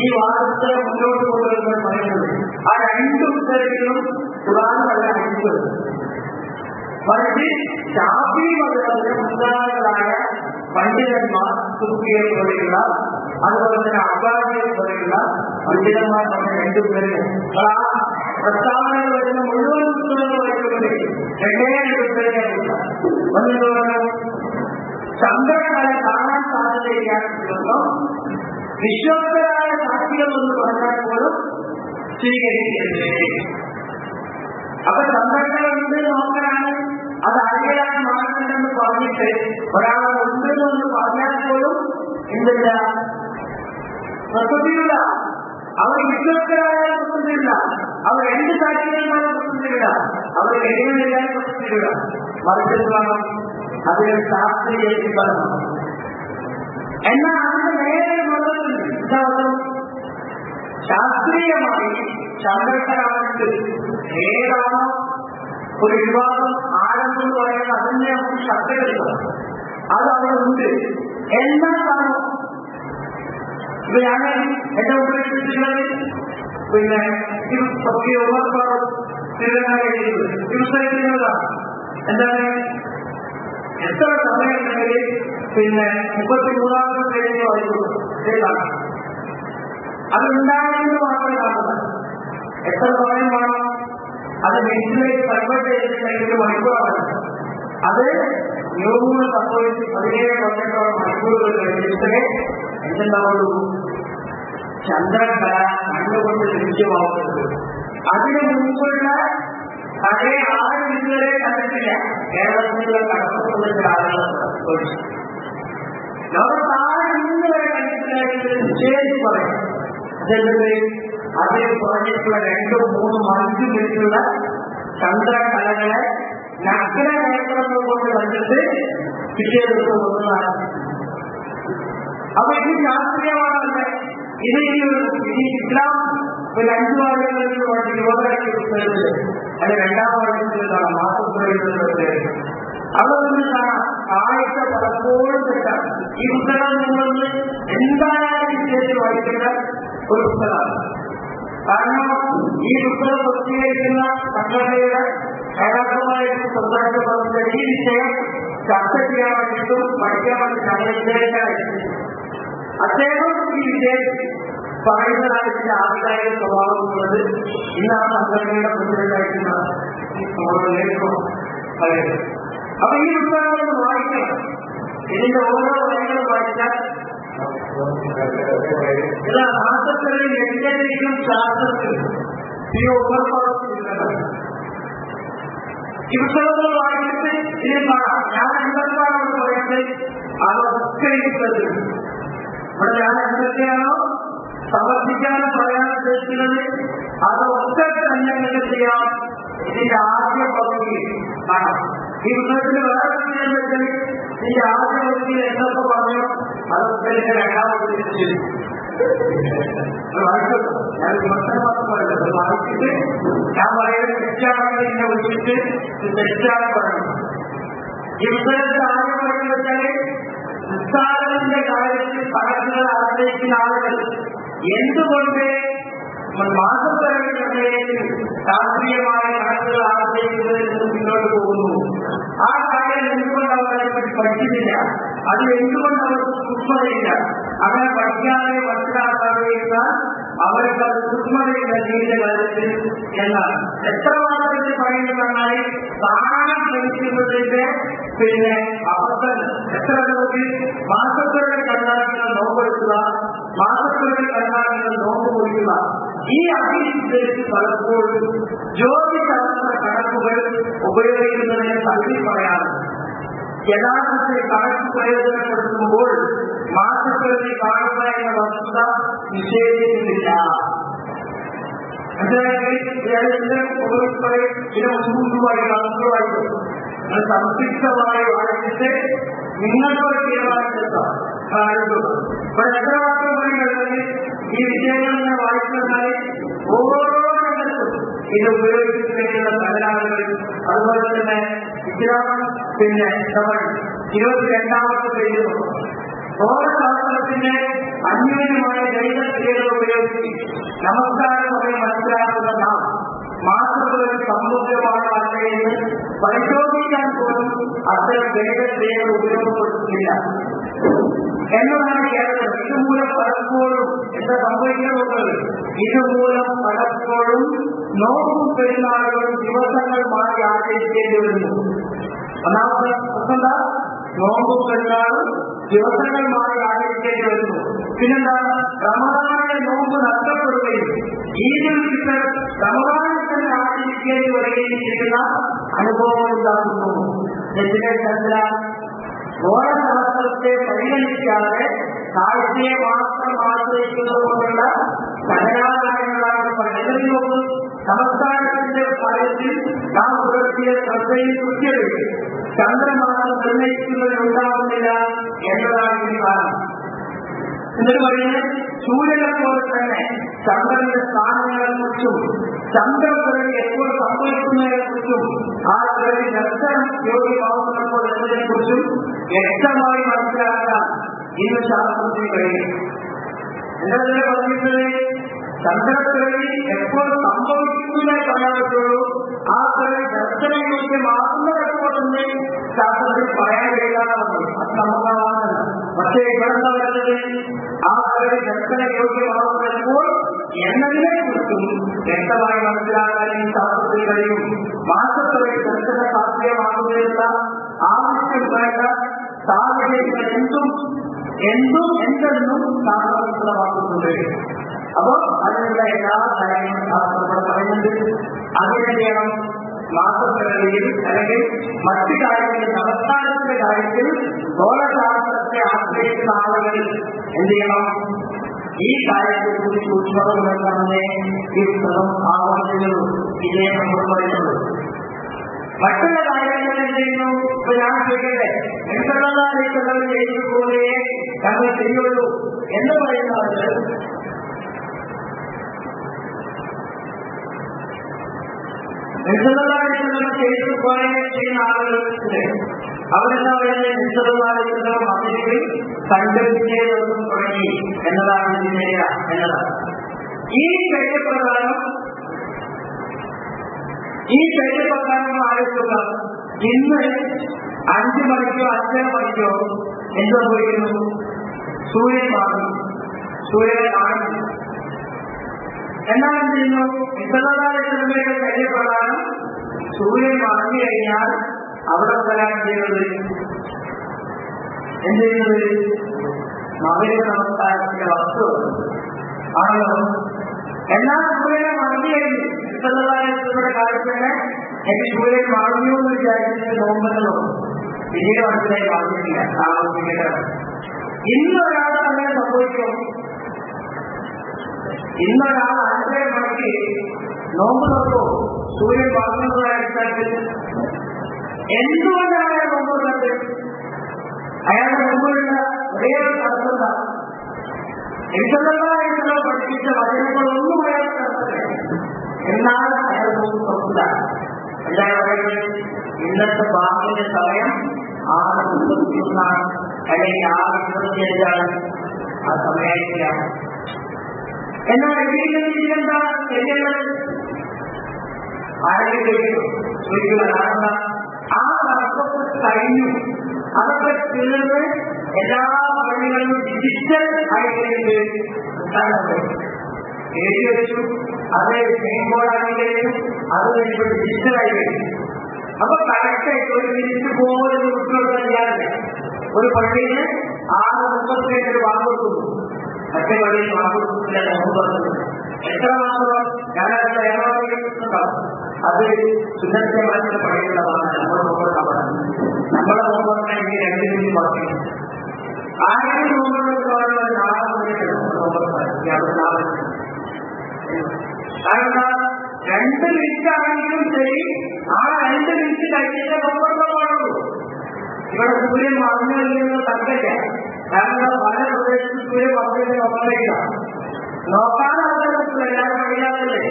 ഈ വാദത്തെ മുന്നോട്ട് കൊണ്ടുവരുന്നത് പറയുന്നത്. ആ രണ്ട് ഉത്തരവികളും ഖുർആനിലല്ല അടിച്ചത്. മറിച്ച് ശാഫി മദ്ഹബിന്റെ മുൻഗാമികളായ പണ്ഡിതന്മാർ സുഫിയെ പോലെയുള്ള അതുപോലെ തന്നെ അബ്ബാസിയെ പോലെയുള്ള പണ്ഡിതന്മാർ പറഞ്ഞ രണ്ട് ഉത്തരവികൾ ആ പ്രസ്താവനകൾ വരുന്ന മുഴുവൻ ഉത്തരവുകൾ വരുന്നത് രണ്ടേ ഉത്തരവില്ല. ഒന്നെന്ന് പറഞ്ഞാൽ ചന്ദ്രകല കാണാൻ സാധ്യതയില്ലാത്തോ വിശ്വസ്തരായ സാക്ഷികൾ എന്ന് പറഞ്ഞാൽ പോലും സ്വീകരിക്കുന്നത്. അപ്പൊ ചന്ദ്രകല ഉണ്ട് നോക്കാനാണ് അത് അറിയാൻ മാറുന്നുണ്ടെന്ന് പറഞ്ഞിട്ട് ഒരാൾ ഉണ്ടെന്ന് പറഞ്ഞാൽ പോലും എന്തില്ല പ്രസക്തിയില്ല. അവർ വിശ്വസ്തരായ പ്രസക്തിയില്ല. അവർ എന്ത് സാക്ഷികന്മാരും പ്രസക്തിയില്ല. അവർ എഴുതിയാൽ പ്രസക്തിയില്ല. മറിച്ചെന്താണ് അതിന് ശാസ്ത്രീയ വിവരണം. എന്നാൽ അതിന് നേരെ മതമുണ്ട്. എന്താ ശാസ്ത്രീയമായി ചന്ദ്രകലാവർക്ക് ഏതാണോ ഒരു വിവാദം ആരെന്ന് പറയുന്നത് അതിനെ നമുക്ക് ശക്തിയെടുക്കണം. അത് അവിടെ ഉണ്ട്. എല്ലാ കാരണവും ഇപ്പൊ ഞാൻ എന്റെ ഉപയോഗിച്ചിട്ടുള്ളത് തിരുസഹിക്കുന്നതാണ്. എന്താണ് എത്ര സമയം ഉണ്ടെങ്കിൽ 33 പേരിനെ വായിക്കുന്നു. അതുണ്ടാകുന്നത് മാത്രമേ കാണുന്നത്. എത്ര സമയം വേണം? അത് മിനിറ്റിലേക്ക് കൺവേർട്ട് ചെയ്തിട്ടുണ്ടെങ്കിൽ മണിക്കൂറാണ്. അത് ന്യൂമൂന്ന് സംഭവിച്ച് 17-18 മണിക്കൂറുകൾ കഴിഞ്ഞിട്ട് എന്തുണ്ടാവുള്ളൂ? ചന്ദ്രകല കണ്ടുകൊണ്ട് ലഭ്യമാവുന്നത്. അതിനു മുമ്പുള്ള അതേ 6 മിനിറ്റുകളെ കണ്ടിട്ടില്ല. കേരളത്തിലുള്ള കടപ്പുറത്തുള്ള ആളുകൾ ലോകത്ത് 6 മിനിറ്റ് വരെ കണ്ടിട്ടില്ല നിശ്ചയിച്ച് പറയും. അതെന്ത്? അതിൽ പറഞ്ഞിട്ടുള്ള 2-3 5 മിനിറ്റുള്ള ചന്ദ്രകലകളെ നഗ്ന നേത്രങ്ങൾ കൊണ്ട് കണ്ടിട്ട് പിറ്റേ ദിവസം ഒന്നതാണ്. അപ്പൊ ഇത് ശാസ്ത്രീയമാണല്ലേ? ഇത് ഇനി ഇസ്ലാം 5 വാരങ്ങളിൽ കൊണ്ട് യുവതരക്ക് പുസ്തകത്തില് അതിന് 2ാം വാരത്തിലാണ് മാസപ്പുറയുടെ അവിടെ നിന്ന് കാണാം. ആഴ്ച പലപ്പോഴും തെറ്റാണ്. ഈ പുസ്തകം നിങ്ങളൊന്ന് എന്തായാലും വിഷയത്തിൽ വായിക്കേണ്ട ഒരു പുസ്തകമാണ്. കാരണം ഈ പുസ്തകം പ്രസിദ്ധീകരിക്കുന്ന സംഘടനയുടെ നേതാക്കളുമായിട്ട് സംസാരിക്കപ്പെടുന്ന ഈ വിഷയം ചർച്ച ചെയ്യാൻ വേണ്ടിയിട്ടും പഠിക്കാൻ വേണ്ടിയിട്ടാണ് അദ്ദേഹം ഈ വിഷയം പറയുന്നതാണ്. ഇതിന്റെ ആധികാരിക സ്വഭാവമുള്ളത്. ഇന്ന് ആ സംഘടനയുടെ പ്രസിഡന്റായിട്ടുള്ള പറയുന്നത്. അപ്പൊ ഈ പുസ്തകങ്ങളൊന്ന് വായിക്കണം. ഇതിന്റെ ഓരോ വരികളും വായിച്ചാൽ ശാസ്ത്രത്തിൽ എത്തിക്കും. ശാസ്ത്രത്തിൽ ഈ ഉപർപ്പാടത്തിലുള്ളതാണ്. ഈ പുസ്തകങ്ങൾ വായിച്ചിട്ട് ഇതിന് കാണാം. ഞാൻ എന്തൊക്കെയാണോ പറയുന്നത് അതൊക്കെ ഇവിടെ ഞാൻ എന്തൊക്കെയാണോ സമർപ്പിക്കാനും പറയാൻ ഉദ്ദേശിക്കുന്നത് അതൊക്കെ തന്നെ നിങ്ങൾക്ക് ചെയ്യാം. ഇതിന്റെ ആദ്യ പകുതി കാണാം. ഈ പുസ്തകത്തിന് വേറെ ചെയ്യാൻ പറ്റും. ഇതിന്റെ ആദ്യ പകുതിയിൽ എന്തൊക്കെ പറഞ്ഞു അതൊക്കെ എന്റെ 2ാം പകുതി വായിക്കട്ടോ. ഞാൻ വിമർശനം മാത്രം പറയുന്നത് വായിച്ചിട്ട് ഞാൻ പറയുന്നത് തെറ്റാണെന്ന് എന്നെ വിളിച്ചിട്ട് തെറ്റാണ് പറയുന്നത്. ഈ പുസ്തകത്തിൽ ആദ്യം പറയുന്നത് വെച്ചാല് നിസ്സാരത്തിന്റെ കാര്യത്തിൽ കണക്കുകൾ ആശ്രയിക്കുന്ന ആളുകൾ എന്തുകൊണ്ട് മാസപ്പുറങ്ങളിൽ ശാസ്ത്രീയമായ കണക്കുകൾ ആശ്രയിക്കുന്നതിൽ നിന്ന് മുന്നോട്ട് പോകുന്നു? ആ കാര്യം എന്തുകൊണ്ട് അവരെ പറ്റി പഠിക്കുന്നില്ല? അതിൽ എന്തുകൊണ്ട് അവർക്ക് സൂക്ഷ്മതയില്ല? അങ്ങനെ പഠിക്കാതെ മനസ്സിലാക്കാതെ ഇരുന്നാൽ അവർക്ക് അത് സൂക്ഷ്മതയില്ല ജീവിത കാര്യത്തിൽ എന്നാണ്. എത്ര മാത്രത്തിൽ പറയുന്നതെന്നാൽ കാണാൻ ശ്രമിക്കുന്നതിന്റെ അബദ്ധം എത്ര നോക്കി മാസപ്പുറകൾ കണ്ടാകുന്ന നോമ്പെടുക്കുക, മാസപ്പുറകൾ കണ്ടാകുന്ന നോമ്പ് കൊടുക്കുക. ഈ അഭിനയിച്ച് പലപ്പോഴും ജ്യോതിശാസ്ത്ര കണക്കുകൾ ഉപയോഗിക്കുന്നതിനെ തള്ളി പറയാറുണ്ട്. യഥാർത്ഥത്തിൽ കണക്ക് പ്രയോജനപ്പെടുത്തുമ്പോൾ മാസപ്പുറത്തിൽ കാണുക എന്ന വസ്തുത നിഷേധിക്കുന്നില്ല. മുൻകൂറുമായി കണക്കുകളായിട്ട് സംതൃപ്തമായി വായിച്ചിട്ട് നിങ്ങൾക്കൊരു തീരുമാനമെടുക്കാം. ഇവിടെ എത്രമാത്രം പണികളുണ്ട് ഈ വിഷയങ്ങൾ വായിക്കുന്നതായി ഓരോ രംഗത്തും ഇത് ഉപയോഗിച്ചിട്ടുള്ള തകരാറുകൾ. അതുപോലെ തന്നെ ഇസ്ലാം നമ്മൾ 22ാമത്തെ പേര് ഓരശാസ്ത്രത്തിന്റെ അന്യോന്യമായ ദൈവക്രിയകൾ ഉപയോഗിച്ച് നമസ്കാരം വരെ മനസ്സിലാക്കുന്ന നാം മാസപ്പുറത്തിൽ സമുദ്രമാണ് അല്ലയെന്ന് പരിശോധിക്കാൻ പോലും അത്തരം ദൈവക്രിയകൾ ഉപയോഗപ്പെടുത്തുന്നില്ല എന്നതാണ് കേരളം. ഇതുമൂലം പലപ്പോഴും എന്താ സംഭവിക്കുന്നത്? ഇതുമൂലം പലപ്പോഴും നോമ്പും പെരുന്നാളുകളും ദിവസങ്ങൾ മാറി ആചരിക്കേണ്ടി വരുന്നു. ഒന്നാമത്തെ പ്രശ്നം നോമ്പും പെരുന്നാളും ദിവസങ്ങൾ മാറി ആചരിക്കേണ്ടി വരുന്നു. പിന്നെന്താ? റമദാനിലെ നോമ്പ് നഷ്ടപ്പെടുകയും ഈദുൽ ഫിത്തർ റമദാനിൽ തന്നെ ആചരിക്കേണ്ടി വരികയും ചെയ്യുന്ന അനുഭവം ഉണ്ടാകുന്നു. ഓരശാസ്ത്രത്തെ പരിഗണിക്കാതെ കാഴ്ചയെ മാത്രം ആശ്രയിക്കുന്നത് കൊണ്ടുള്ള തകരാറുകളാണ് പറയുന്നത്. നമസ്കാരത്തിന്റെ ഫലത്തിൽ നാം പുലർത്തിയ ശ്രദ്ധയിൽ കൃത്യതയിൽ ചന്ദ്രമാസം നിർണയിക്കുന്നതിനുണ്ടാവുന്നില്ല എന്നതാണ് ഇതിന് കാരണം. എന്നിട്ട് പറയുന്നത് സൂര്യനെ പോലെ തന്നെ ചന്ദ്രന്റെ സ്ഥാനങ്ങളെ കുറിച്ചും ചന്ദ്രഗ്രഹം എപ്പോൾ സംഭവിക്കുന്നതിനെ കുറിച്ചും ആ പിറവി ദർശനം യോഗ്യമാവുന്നപ്പോൾ എന്നതിനെ കുറിച്ചും വ്യക്തമായി മനസ്സിലാക്കാൻ ഇന്ന് ശാസ്ത്രത്തിന് കഴിയും. എന്താ പറഞ്ഞിട്ടുള്ളത്? ചന്ദ്രപ്പിറവി എപ്പോൾ സംഭവിക്കുന്നേ പറയാൻ പറ്റുള്ളൂ. ആ പിറവി ദർശനം യോഗ്യമാകുന്നതെപ്പോൾ തന്നെ ശാസ്ത്രത്തിൽ പറയാൻ കഴിയാതെ വന്നു. അത് നമുക്കാണ്. പക്ഷേ ഇവിടെ വരുന്നത് ആ പിറവി ദർശന യോഗ്യമാകുന്നപ്പോൾ എന്നതിനെ കുറിച്ചും വ്യക്തമായി മനസ്സിലാക്കാൻ ഈ ശാസ്ത്രത്തിൽ കഴിയും. മാസപ്പിറവി ദർശന സാധ്യമാകുന്നതിനുള്ള ആവശ്യം വേണ്ട സാഹചര്യങ്ങൾ എന്തെന്നും ശാസ്ത്രം വ്യക്തമാക്കുന്നുണ്ട്. അപ്പോ അതിനുള്ള എല്ലാ കാര്യങ്ങളും ശാസ്ത്രം പറയുന്നുണ്ട്. അതിനെ ചെയ്യണം മാസപ്പിറവിയിൽ അല്ലെങ്കിൽ മറ്റു കാര്യങ്ങളിൽ നവസ്ഥാനത്തിന്റെ കാര്യത്തിൽ ഗോളശാസ്ത്രത്തെ ആശ്രയിക്കുന്ന ആളുകൾ എന്ത് ചെയ്യണം? ഈ കാര്യത്തെ കുറിച്ച് സൂക്ഷ്മത പുലർത്താമെന്നേ ഈ പുസ്തകം ആവർത്തിച്ചുള്ളൂ. ഇതേ നമ്മൾ പറയുന്നുള്ളൂ. മറ്റുള്ള കാര്യങ്ങൾ എന്ത് ചെയ്യുന്നു? ഇപ്പൊ ഞാൻ ചോദിക്കട്ടെ, എന്തെല്ലാം ചെയ്തതുപോലെ ഞങ്ങൾ ചെയ്യുള്ളൂ എന്ന് പറയുന്ന ആളുകൾ ചെയ്തതുപോലെ ചെയ്യുന്ന ആളുകൾക്ക് അവരെന്താ പറയുന്നത്? നിശ്ചിതമായിട്ടുള്ള മതിലുകൾ സങ്കല്പിച്ചതൊന്നും തുടങ്ങി എന്നതാണ് ഇതിനെയ എന്നതാണ്. ഈ ചര്യപ്രകാരം ആലോചിക്കുക. ഇന്ന് 5 മണിക്കോ 5:30 മണിക്കോ എന്ത് സംഭവിക്കുന്നു? സൂര്യൻ മാറുന്നു, സൂര്യനെ കാണുന്നു. എന്നാൽ എന്ത് ചെയ്യുന്നു? നിശ്ചിതമായിട്ടുള്ള ചര്യപ്രകാരം സൂര്യൻ മറഞ്ഞു കഴിഞ്ഞാൽ അവിടെ വരാൻ ചെയ്യുന്നത് എന്ത് ചെയ്യുന്നത്? മകര നമസ്കാരത്തിന്റെ വസ്തു ആണല്ലോ. എന്നാൽ സൂര്യനെ മറഞ്ഞു കഴിഞ്ഞു. നിശ്ചിതമായിട്ടുള്ള കാര്യത്തിന് എനിക്ക് സൂര്യൻ മറഞ്ഞു എന്ന് വിചാരിച്ചിട്ട് നോമ്പല്ലോ. പിന്നീട് മനസ്സിലായി പറഞ്ഞിട്ടില്ല. താമസിക്കേണ്ടത് ഇന്നൊരാൾ അങ്ങനെ സംഭവിക്കും. ഇന്നൊരാൾ 5:30 മണിക്ക് നോമ്പ് നോക്കൂ, സൂര്യൻ പറഞ്ഞതായ അടിസ്ഥാനത്തിൽ എന്തുകൊണ്ടാണ് അയാൾ നോമ്പുള്ളത്? അയാളുടെ മുമ്പിലുള്ള ഒരേ ഒരു തടസ്സത എന്തെല്ലാമായിട്ടുള്ള പഠിപ്പിച്ച വചനങ്ങളൊന്നും അയാൾ തടസ്സമില്ല. എന്നാൽ അയാൾ നോമ്പ് നോക്കില്ല. എന്താണ് പറയുന്നത്? ഇന്നത്തെ ബാങ്കിന്റെ സമയം 6:31 അല്ലെങ്കിൽ 6:25 ആ സമയമായിട്ടില്ല. എന്നാൽ എന്താ ചെയ്യേണ്ടത്? ആരെങ്കിലും ചോദിക്കുക. കാരണം ആ വർഷത്തിൽ കഴിഞ്ഞു, അതൊക്കെ തീർന്ന് എല്ലാ പള്ളികളിലും ഡിജിറ്റൽ ആയിട്ട് എഴുതി വെച്ചു. അത് മെയിൻബോർഡാണെങ്കിലും അത് കഴിഞ്ഞപ്പോൾ ഡിജിറ്റലായി കഴിഞ്ഞു. അപ്പൊ കറക്റ്റായിട്ട് ഒരു മിനിറ്റ് പോലെ കുട്ടികളൊക്കെ ചെയ്യാറില്ല. ഒരു പള്ളിയിൽ 6:35 വാങ്ങ് കൊടുക്കുന്നു, മറ്റേ പള്ളിയിൽ വാങ്ങ് കൊടുക്കുന്നില്ല. നോമ്പ് പറഞ്ഞത് എത്ര മാത്രം ഞാനത് ഏർവാദിക്കുന്നുണ്ടാവും. അത് സുന്ദരമായ പള്ളിയുള്ളതാണ്. നമ്മുടെ നോമ്പെടുക്കാൻ നമ്മളെ നോമ്പെടുക്കണമെങ്കിൽ 2 മിനിറ്റ് മാത്രമേ. 1000 നോമ്പെടുക്കുന്നവരുടെ 4 മിനിറ്റ് നോമ്പെടുക്കാൻ. കാരണം 2 മിനിറ്റ് ആണെങ്കിലും ശരി, ആ 2 മിനിറ്റ് കഴിഞ്ഞിട്ട് നോമ്പെടുക്കാൻ പാടുള്ളൂ. ഇവിടെ സൂര്യൻ മറന്നു കഴിയുന്നത് തർക്കമില്ല. കാരണം പല പ്രദേശത്ത് സൂര്യൻ മറന്നു നോക്കാനില്ല. നോക്കാതെ പറ്റില്ല. എല്ലാവരും പണിയില്ലാത്തല്ലേ?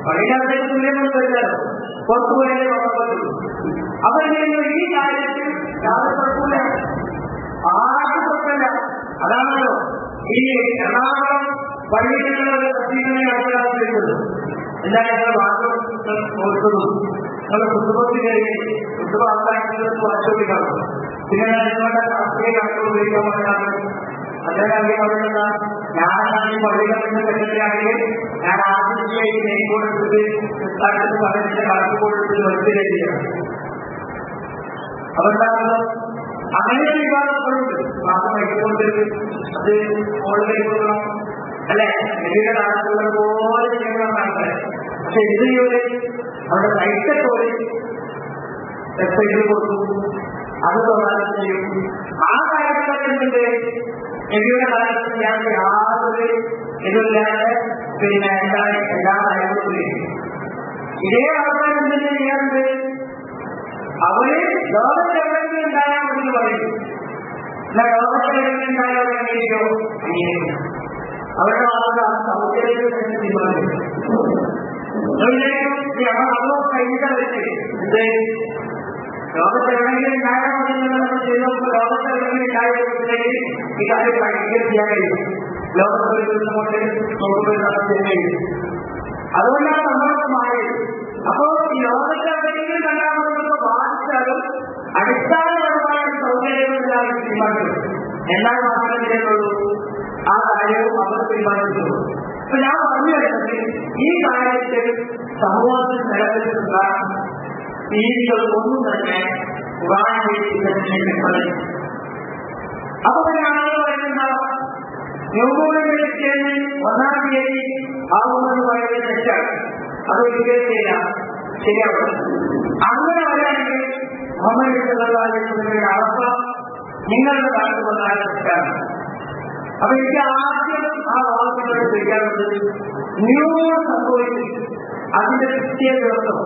പണിയില്ലാത്തേക്ക് സൂര്യൻ വരില്ലല്ലോ. പുറത്തു പോയാലേ നോക്കാൻ പറ്റുള്ളൂ. അപ്പൊ ഈ കാര്യത്തിൽ യാതൊരു കുഴപ്പമില്ല, ആർക്കും കുഴപ്പമില്ല. അതാണല്ലോ ഈ എറണാകുളം പള്ളികളിലുള്ള പ്രത്യേകമായി അഭ്യാസിക്കുന്നത്. എല്ലാവരും വാർത്തകൾ നോക്കുന്നു. നിങ്ങൾ കുടുംബത്തിലെ കുടുംബ അവസാനത്തിൽ ആശ്രയിക്കണം. പിന്നെ നിങ്ങളുടെ രാഷ്ട്രീയ കണക്കുകൾ ഉപയോഗിക്കാൻ പറഞ്ഞാൽ അദ്ദേഹം പറയുന്ന ഞാനാണ് പള്ളികളിൽ സെക്രട്ടറിയാണെങ്കിൽ ഞാൻ ആദ്യമായി നെയ്ക്കോട് എടുത്തിട്ട് സ്ഥലത്ത് പറഞ്ഞിട്ട് കണക്ക് കൊടുത്തിട്ട് വെറുതെയാണ്. അതെന്താണല്ലോ അങ്ങനെ വിവാദങ്ങളുണ്ട്. മാത്രം വൈകിക്കൊണ്ട് അത് ഓൾറെഡി കൊടുക്കണം അല്ലെ? വലിയ നാട്ടുകൾ പോലെ ചെയ്യണം ആൾക്കാർ. പക്ഷെ ഇത് അവിടെ സൈറ്റത്തോടെ എഫ്ഐആർ കൊടുത്തു, അത് പ്രധാനം ചെയ്യും. ആ കാര്യങ്ങളൊക്കെ എന്തുണ്ട്? എവിയുടെ കാലത്ത് ഞാൻ യാതൊരു ഇതില്ലാതെ പിന്നെ എന്താണ് എല്ലാ കാര്യങ്ങളും ചെയ്യും. ഇതേ ആൾക്കാർ എന്തെന്ന് ചെയ്യാറുണ്ട്? അവര് ലോകത്ത് എവിടെയെങ്കിലും ഉണ്ടായാൽ മതി പറയും. എന്നാൽ ലോകത്ത് എവിടെയെങ്കിലും ഉണ്ടായാൽ അംഗീകരിക്കോ? അംഗീകരിക്കും. അവരുടെ മാത്രം സൗകര്യത്തിൽ തീരുമാനിക്കും. ഞങ്ങൾ അതോ കഴിഞ്ഞ വെച്ച് ലോകത്തെവിടെയെങ്കിലും ഉണ്ടായാൽ മതി നമ്മൾ ചെയ്തപ്പോൾ ലോകത്തെവിടെയെങ്കിലും ഉണ്ടായിട്ടുണ്ടെങ്കിൽ ഈ കാര്യം പ്രാക്ടിക്കൽ ചെയ്യാൻ കഴിയും. ലോകത്തൊരു ദിവസം കൊണ്ട് നോക്കുമ്പോൾ ചെയ്യാൻ കഴിയും. അതുകൊണ്ടാണ് നമ്മളൊക്കെ മാറിയത്. അപ്പോ ഈ ലോകത്തെവിടെയെങ്കിലും രണ്ടാമതൊക്കെ ബാധിച്ചാലും അടിസ്ഥാനപരമായ സൗകര്യങ്ങളിലാണ് തീരുമാനിച്ചത്. എന്നാൽ മാത്രമേ ചെയ്യുന്നുള്ളൂ ആ കാര്യവും അവർ തീരുമാനിച്ചുള്ളൂ. അപ്പൊ ഞാൻ പറഞ്ഞു വരുന്നത് ഈ കാര്യത്തിൽ സമൂഹത്തിൽ നിലനിൽക്കുന്ന രീതികൾ ഒന്നും തന്നെ ഖുർആനിൽ. അപ്പൊ പിന്നെ ആളുകൾ പറയുന്നുണ്ടാവാം ന്യൂമോണിയയിൽ 1-ാം തീയതി ആകുമെന്ന് പറയുന്നത് തെറ്റാണ്. അത് ഒരിക്കലും ശരിയാവും. അങ്ങനെ പറയുകയാണെങ്കിൽ മുഹമ്മദ് സല്ലല്ലാഹു അലൈഹി വസല്ലമയുടെ അറഫ നിങ്ങളുടെ കാലത്ത് വന്നാൽ തെറ്റാണ്. അപ്പൊ എനിക്ക് ആദ്യം ആ വാക്കുകളോട് ചോദിക്കാറുള്ളത് ന്യൂമോൺ സംഭവിച്ചു അതിന്റെ പിറ്റേ ദിവസം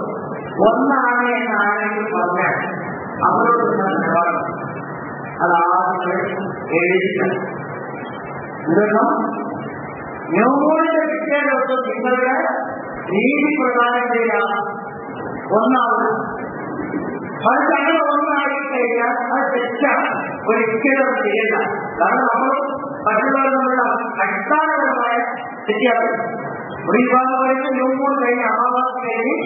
1 എന്ന് ആരെങ്കിലും പറഞ്ഞാൽ അവരോട് നിലപാടാണ്. അത് ആദ്യം എഴുതിയില്ല. എന്തെന്നോ ന്യൂമോണിന്റെ പിറ്റേ ദിവസം നിങ്ങളുടെ രീതി പ്രകാരം ചെയ്യാം 1 മറിച്ച് അങ്ങനെ 1 കഴിഞ്ഞാൽ അത് തെറ്റാണ്. ഒരിക്കലും ചെയ്യില്ല. കാരണം നമ്മൾ മറ്റുള്ളവർ നമ്മളുടെ അടിസ്ഥാനപരമായ തെറ്റാണ്. ഒരു വിഭാഗം പറയുന്നത് ന്യൂമോൺ കഴിഞ്ഞ് അമാവാസി കഴിഞ്ഞ്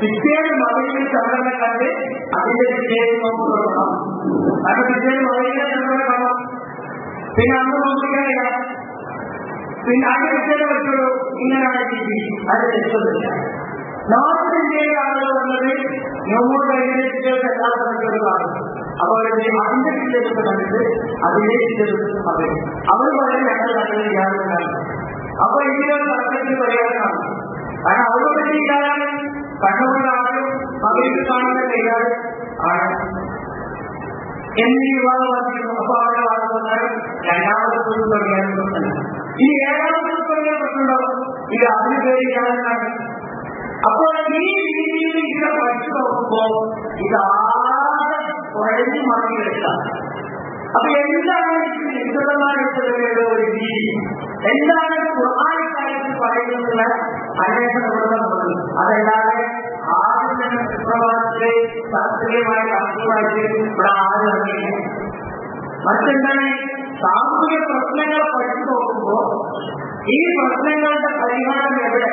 പിറ്റേന്ന് മകയിൽ ചന്ദ്രനെ കണ്ട് അതിന്റെ പിറ്റേന്ന് നോക്കി തുടങ്ങണം. കാരണം പിറ്റേന്ന് മകയിലെ ചന്ദ്രനെ കാണാം. പിന്നെ അന്ന് നോക്കിക്കാനില്ല. പിന്നെ അതിന്റെ പിറ്റേന്ന് പറ്റുള്ളൂ. ഇങ്ങനെയാണ് രീതി. അത് തെറ്റൊന്നുമില്ല. നോർത്ത് ഇന്ത്യയിലെ ആളുകൾ വന്നത് ന്യൂമോൺ കഴിഞ്ഞതിന്റെ പിറ്റേന്ന് എല്ലാ സമയത്തും കാണും. അപ്പോൾ അതിന്റെ പിറ്റേന്ന് കണ്ടിട്ട് അതിന്റെ പിറ്റേന്ന് പറയും. അവർ പറയുന്നത് ഞങ്ങൾ കണ്ടത് യാതൊരു. അപ്പൊ ഇതിനൊരു തർക്കത്തിന് പരിഹാരമാണ്. കാരണം അവരോട് ചെയ്യാനാണ് കണ്ണുകൊണ്ടാണെങ്കിലും അവർക്ക് കാണുന്ന കൈകാര്യം ആണ് എന്നീ വിവാദം വന്നിരുന്നു. അപ്പൊ അവരുടെ വാദം വന്നാൽ രണ്ടാമത്തെ ദിവസം തുടങ്ങിയാൽ പ്രശ്നമില്ല. ഈ 7-ാമത്തെ ദിവസം തുടങ്ങിയ പ്രശ്നമുണ്ടാവും. ഇത് അതിന് പേരിലാണ്. അപ്പോൾ ഈ രീതിയിൽ ഇതിനെ പഠിച്ചു നോക്കുമ്പോൾ ഇതാകെ കുഴഞ്ഞു മാറ്റി വെച്ചാൽ അപ്പൊ എന്താണ് വിശദമായിട്ടുള്ള ഒരു രീതി, എന്താണ് ഖുർആനിക കാര്യത്തിൽ പറയുന്നതിനുള്ള അന്വേഷണം കൊടുക്കുന്നത്. അതല്ലാതെ ആദ്യം തന്നെ സുപ്രഭാതത്തിലെ ശാസ്ത്രീയമായ കണക്കുമായിട്ട് ഇവിടെ ആരും ഇറങ്ങിയില്ല. മറ്റെന്താണ് സാമൂഹിക പ്രശ്നങ്ങളെ പഠിച്ചു നോക്കുമ്പോൾ ഈ പ്രശ്നങ്ങളുടെ പരിഹാരം എവിടെ,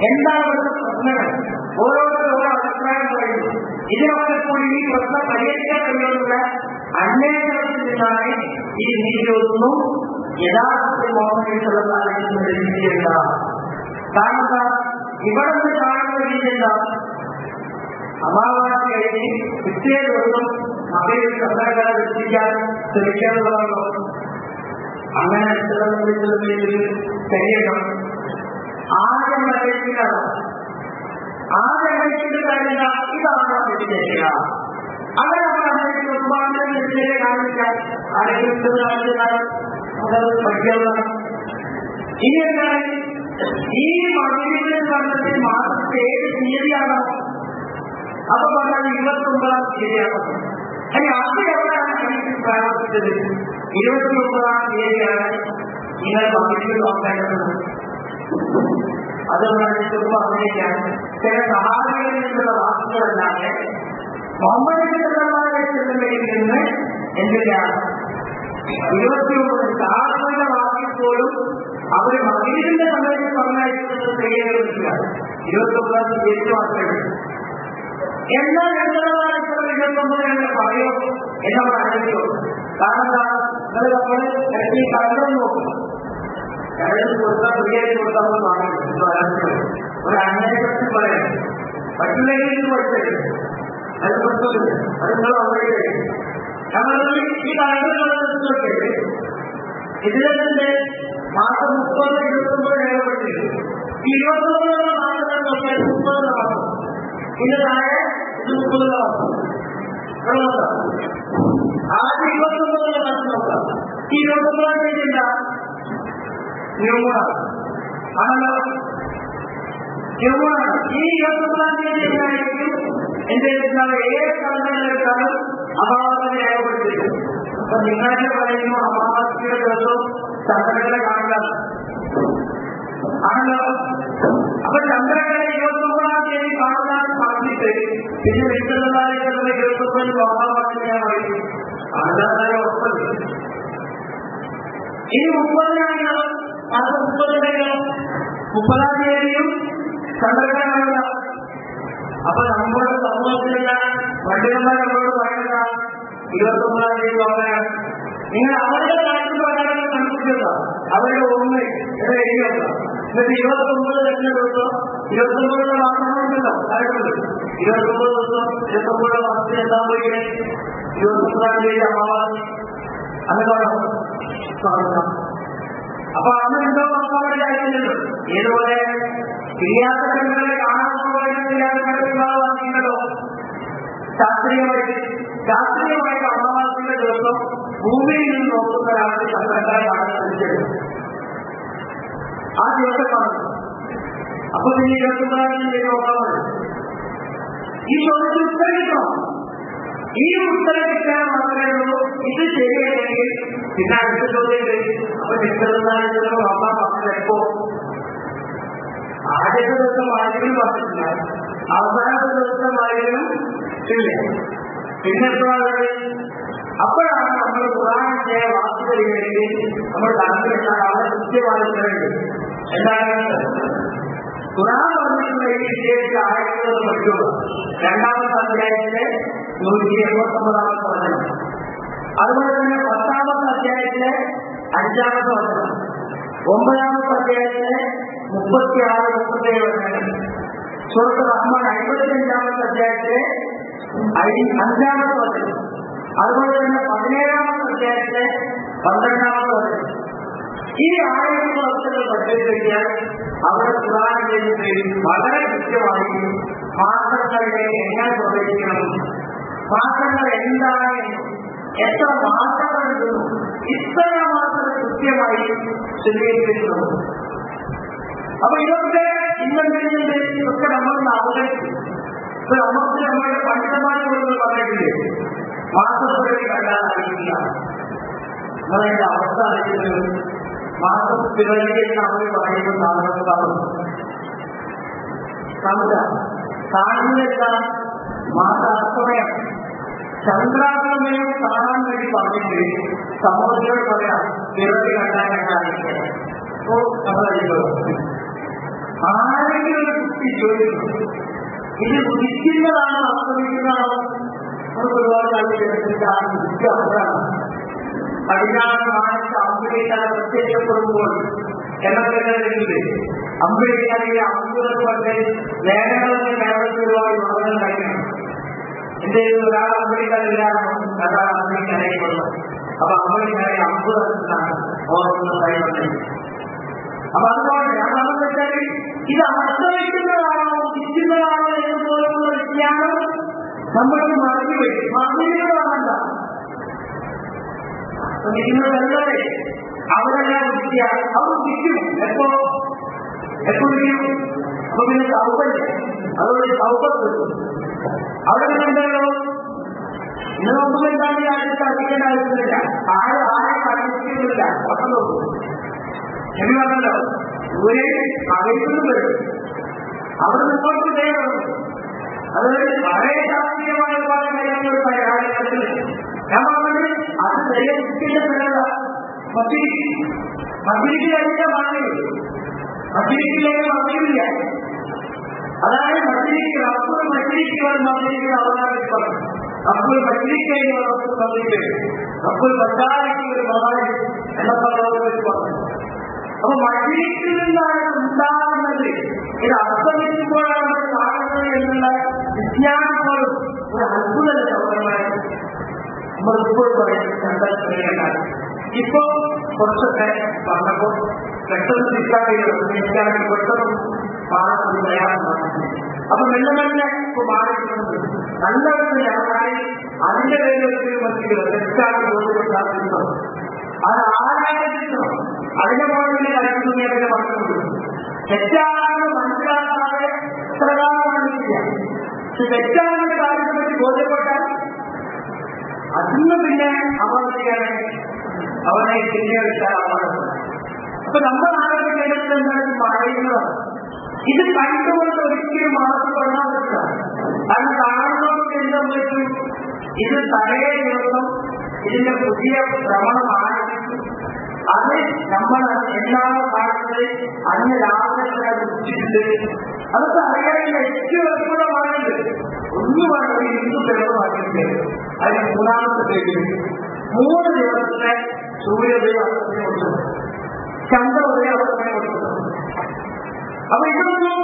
എന്താണ് ഇവിടുത്തെ പ്രശ്നങ്ങൾ, ഓരോരുത്തരും ഓരോ അഭിപ്രായം പറയുന്നു. ഇതിനൊക്കെ കൂടി ഈ പ്രശ്നം പരിഹരിക്കാൻ കഴിയുന്ന അന്വേഷണത്തിൽ നിന്നാണ് ഈ നീതിയൊന്നും യഥാർത്ഥത്തിൽ മുഹമ്മദ് സല്ലല്ലാഹു അലൈഹി വസല്ലം രീതിയില്ല. കാരണം ഇവിടെ നിന്ന് കാണുന്ന രീതി എന്താ, അമാവാസി കഴിഞ്ഞ് പിറ്റേ ദിവസം അവയിൽ ചന്ദ്രകല എത്തിക്കാൻ ശ്രമിക്കാനുള്ളതാണോ? അങ്ങനെ ശരീരം ആദ്യം അന്വേഷിക്കാനോ? ആദ്യം അന്വേഷിച്ചിട്ട് കാര്യമില്ല. ഇതാണ് വ്യതിചര്യ. അങ്ങനെ നമ്മൾ അന്വേഷിച്ച് ഒരുപാട് വ്യതിചര്യ കാണിക്കാൻ പഠിക്കാവുന്നതാണ്. ഇനി എന്താണ് ഈ മകരീന്റെ വർഷത്തിൽ മാസത്തെ ഏത് തീയതിയാണോ? അപ്പൊ പറഞ്ഞാൽ 29-ാം തീയതിയാണ്. അല്ലെ അത് എവിടെയാണ് ഹദീസിൽ പ്രാവർത്തിച്ചത്? 29-ാം തീയതിയാണ് നിങ്ങൾ മകരീൽ നോക്കേണ്ടത്. അതുകൊണ്ടാണ് പറഞ്ഞിരിക്കാൻ ചില സഹാബികളിൽ നിന്നുള്ള വാക്കുകളല്ലാതെ മുഹമ്മദ് സല്ലല്ലാഹു അലൈഹി വസല്ലമയിൽ നിന്ന് എന്തില്ല 29 സാധാരണ വാക്കിൽ പോലും അവര് മകരീന്റെ സമയത്ത് പറഞ്ഞയക്കുന്നത് ചെയ്യേണ്ടതില്ല. 29-ാം തീയതി മാത്രമേ. എന്നാൽ 29 പറയോ എന്നവർ അറിയിക്കോ? കാരണം നിങ്ങൾ നമ്മൾ ഈ കടന്നു നോക്കും. കടലിൽ കൊടുത്താൽ ഫ്രീയായി കൊടുത്താൽ വാങ്ങില്ല. ഒരു അന്വേഷണത്തിൽ പറയാം. മറ്റുള്ള രീതിയിൽ പഠിച്ചത് അത് പ്രശ്നമില്ല. അത് നിങ്ങൾ അവിടെ നമ്മൾ ഈ കടലുകളൊക്കെ ഇതിലെ തന്നെ മാസം 30, 29 രേഖപ്പെടുത്തില്ല. ഈ 29 മാസം നോക്കിയാൽ 30 മാസം. ഇതിന്റെ താഴെ ഇത് 30 മാസം. ആദ്യം 29 മാസം നോക്കാം. ഈ 29-ാം തീയതി എന്താ? ന്യൂമോണാണ് ആണല്ലോ. ന്യൂമോണാണ്. ഈ 29-ാം തീയതി എന്തായിരിക്കും? എന്റെ ഏത് കലണ്ടറിലെടുത്താലും അമാവാസിനെ രേഖപ്പെടുത്തില്ല. അപ്പൊ നിങ്ങളെ പറയുമ്പോൾ അമാവാസിയുടെ ദിവസവും ചന്ദ്രകല കാണില്ല ആണല്ലോ. അപ്പൊ ചന്ദ്രകല 29-ാം തീയതി കാണുന്നതാണ് പറഞ്ഞിട്ട് പറഞ്ഞിട്ടുണ്ട്. പിന്നെ വ്യക്തതായിട്ടുള്ള 29 മഹാഭാരതം ഞാൻ പറയും. അതായ ഉറപ്പുണ്ട്. ഇനി 30 മാസം 30-ാം തീയതിയും ചന്ദ്രഗ്രഹണമുള്ള. അപ്പൊ നമ്മുടെ സമൂഹത്തിലുള്ള പണ്ഡിതന്മാർ നമ്മളോട് പറയുന്നതാണ് 29-ാം തീയതി നോക്കാനാണ്. നിങ്ങൾ അവരുടെ കാഴ്ചപ്പാടുകൾ കണ്ടുപിടിക്കുക, അവരുടെ ഓർമ്മ എഴുതിയൊക്കെ. എന്നിട്ട് 29 തന്നെ ദിവസം 29 മാസങ്ങളുണ്ടല്ലോ, കാര്യമുണ്ട്. 29 ദിവസം 29 മാസത്തിൽ എന്താ പോയില്ലേ? 29-ാം തീയതി അമാവാസി അന്നേരം. അപ്പൊ അന്ന് എന്തോ നോക്കാൻ വേണ്ടി ആയിരുന്നല്ലോ. ഏതുപോലെ ചെയ്യാത്ത കണ്ണുകളെ കാണാത്തോ ശാസ്ത്രീയമായിട്ട് അമാവാസിയുടെ ദിവസം ഭൂമിയിൽ നിന്ന് നോക്കുന്ന ഒരാൾക്ക് ചന്ദ്രക്കാരെ കാണാൻ ശ്രമിച്ചത് ആ ദിവസം കാണുന്നു. അപ്പൊ പിന്നെ 29-ാം തീയതി നോക്കാൻ മതി. ഈ ചോദ്യത്തിൽ ഉത്തരവിക്കണം. ഈ ഉത്തരം കിട്ടാൻ മാത്രമേ ഉള്ളൂ. ഇത് ശരിയല്ലെങ്കിൽ പിന്നെ അടുത്ത ചോദ്യം അപ്പൊ നിശ്ചിതമായിട്ടുള്ള നോക്കാൻ പറഞ്ഞത് എപ്പോ? ആദ്യത്തെ ദിവസം ആരെങ്കിലും പറഞ്ഞിട്ടില്ല, അവസാനത്തെ ദിവസം ആരെങ്കിലും ഇല്ല. പിന്നെ എപ്പോഴാണ്? അപ്പോഴാണ് നമ്മൾ ഖുർആനിന്റെ വാക്കുകളിലേക്ക് നമ്മൾ കണക്കിലെത്താൻ വളരെ കൃത്യമായി ഉത്തരവുണ്ട്. എന്താണ് ഖുർആൻ പറഞ്ഞിട്ടുള്ള ഈ വിഷയത്തിൽ ആയത്തുകൾ പഠിക്കുക. 2-ാമത്തെ അധ്യായത്തിലെ 189-ാമത്തെ വചനം, അതുപോലെ തന്നെ 10-ാമത്തെ അധ്യായത്തിലെ 5-ാമത്തെ വചനം, 9-ാമത്തെ അധ്യായത്തിലെ 36-37 വചനങ്ങൾ, സൂറത്ത് റഹ്മാൻ 55-ാമത്തെ അധ്യായത്തിലെ 5-ാമത്തെ വചനം, അതുപോലെ തന്നെ 17-ാമത്തെ അധ്യായത്തിലെ 12-ാമത്തെ വചനം. ഈ ആയത്തുകളൊക്കെ പഠിപ്പിച്ചാൽ അവിടെ ഖുർആനിലേക്ക് വളരെ കൃത്യമായി മാസങ്ങളെ എങ്ങനെ പ്രവേശിക്കണം, മാസങ്ങൾ എന്താണ്, എത്ര മാസങ്ങൾ കിട്ടുന്നു, ഇത്ര മാസങ്ങൾ കൃത്യമായി സ്ഥിരീകരിക്കുന്നു. അപ്പൊ ഇതൊക്കെ ഇന്നെന്തെങ്കിലും ഇതൊക്കെ നമ്മളൊന്ന് അവതരിച്ചു. ഇപ്പൊ നമുക്ക് നമ്മളുടെ പണ്ഡിതന്മാർ പറഞ്ഞിട്ടില്ലേ, മാസപ്പിറവി കണ്ടാൽ അറിയില്ല. നമ്മളതിന്റെ അവസ്ഥ അറിയിക്കുന്നത് മാസപ്പിറവി എന്ന് അവർ പറയുന്ന സാധനം കാണുന്നില്ല. മാസാസ്തമയം ചന്ദ്രാസ്തമയം കാണാൻ വേണ്ടി പറഞ്ഞിട്ട് സമൂഹത്തിനോട് പറയാം പിറവി കണ്ടാൽ അറിയില്ല. അപ്പോ നമ്മളറിയോ ആരെങ്കിലും ഒരു കുട്ടി ചോദിക്കുന്നു, ഇത് ഉദിക്കുന്നതാണോ അസ്തമിക്കുന്നതാണോ? നമുക്ക് ഒരുപാട് കാലത്ത് പടിഞ്ഞാറ് മാനത്ത് അമ്പലിക്കാരെ പ്രത്യക്ഷപ്പെടുമ്പോൾ എന്നൊക്കെ അമ്പലിക്കാരിലെ അമ്പുറപ്പെട്ട് ലേഖനങ്ങളൊക്കെ കേരളത്തിൽ ഒരുപാട് വളരെ കഴിയണം. എന്റെ ഒരാൾ അമ്പലിക്കാരില്ലാണോ അതാണ് അമ്പലിക്കറിയപ്പെടുന്നത്. അപ്പൊ അമ്പലിക്കാരെ അമ്പുറത്താണ് ഓർക്കുന്നത് കഴിയുന്നത്. അപ്പൊ അതുകൊണ്ട് ഞാൻ പറഞ്ഞു വെച്ചാൽ ഇത് അസ്തമിക്കുന്നതാണോ ഉദിക്കുന്നതാണോ എന്ന് പോലുള്ള വ്യത്യാസം നമ്മൾക്ക് മറന്നുപോയി. മറന്നിരുന്നതാണല്ല അസ്തമിക്കുന്നതല്ലേ, അവരെല്ലാം വിദ്യ അവർ വിൽക്കും. എപ്പോ വിൽക്കും? അപ്പൊ പിന്നെ സൗകര്യ അതുകൊണ്ട് സൗകര്യം അവിടെ നിന്നുണ്ടല്ലോ. ഇന്ന് നോക്കുമ്പോൾ എന്താണ് രാജ്യത്ത് അറിയിക്കേണ്ട ആവശ്യമില്ല, ആരെ അറിയിക്കുന്നില്ല. അപ്പം നോക്കും എന്ന് പറഞ്ഞല്ലോ, ദൂരെ അറിയിക്കുന്നു വരും, അവിടെ നിന്നോട്ട് ചെയ്യണം. അതുകൊണ്ട് വളരെ ശാസ്ത്രീയമായ ഒരുപാട് കാര്യങ്ങൾ കാര്യത്തിൽ ഞാൻ പറഞ്ഞത് അത് ദൈവത്തിന്റെ പേരല്ല. മസ്ജിദിക്ക് കഴിഞ്ഞ പറഞ്ഞത് മസ്ജിദിലേക്ക് മസ്ജിദില്ല. അതായത് മസ്ജിദിക്ക് അപ്പുറം മസ്ജിദിക്ക് മസ്ജിദിക്ക് അവതാരം പറഞ്ഞു. അപ്പോൾ മസ്ജിദിക്ക് അപ്പോൾ ബസാരിക്ക് ഒരു മഹാൻ എന്ന പറഞ്ഞത് പറഞ്ഞു. അപ്പൊ മസ്ജിദിൽ നിന്നാണ് ഉണ്ടാകുന്നത്. ഇത് അസ്തമിക്കുമ്പോഴാണ് കാണുന്നത് എന്നുള്ള വിജ്ഞാനങ്ങളും ഒരു അത്ഭുത സൗകര്യമായി നമ്മളിപ്പോൾ പറയുന്നത് കണ്ടെത്തുകയാണ്. ഇപ്പൊ കുറച്ചൊക്കെ പറഞ്ഞപ്പോൾ പെട്ടെന്ന് നിൽക്കാൻ പെട്ടെന്ന് മാറുന്നത് പ്രയാസമാണ്. അപ്പൊ മെല്ലെ മെല്ലെ ഇപ്പൊ മാറിയിട്ടുണ്ട്. നല്ലൊരു ഞാനായി അതിന്റെ പേരിൽ മറ്റുള്ള തെറ്റാണ് ബോധ്യപ്പെട്ടാൽ അത് ആരായിരിക്കണം. അതിനെ പോലെ കാര്യത്തിനെ പറഞ്ഞിട്ടുണ്ട്. തെറ്റാണെന്ന് മനസ്സിലാക്കാതെ പ്രകാരമാണ് ചെയ്യാം. പക്ഷെ തെറ്റാണെന്ന കാര്യത്തെ പറ്റി ബോധ്യപ്പെട്ടാൽ അതിന് പിന്നെ അവധിയാണ് അവനെ തിരിച്ചെടുത്താൽ അപകടം. അപ്പൊ നമ്മൾ ആരോഗ്യം എന്താണ് പറയുന്നതാണ്. ഇത് കണ്ടുകൊണ്ട് ഒരിക്കലും മാറപ്പെടാൻ പറ്റില്ല. കാരണം സംഭവിച്ചു? ഇത് തലേ ദിവസം ഇതിന്റെ പുതിയ ഭ്രമണം ആരംഭിച്ചു. അത് നമ്മൾ എല്ലാ കാലത്ത് അന്ന് രാത്രി ഉച്ചിട്ടുണ്ട്. അതൊക്കെ അറിയാനുള്ള ഏറ്റവും എളുപ്പമാണുണ്ട്. ഒന്നു പറഞ്ഞത് ഹിന്ദു തെളിവാക്കിയിട്ട് അതിന് മൂന്നാമത്തെ പേര് 3 ദിവസത്തെ സൂര്യോദയം അർത്ഥത്തെ കൊടുത്തു, ചന്ദ്രോദയം അർത്ഥത്തെ കൊടുത്തു. അപ്പൊ ഇതൊന്നും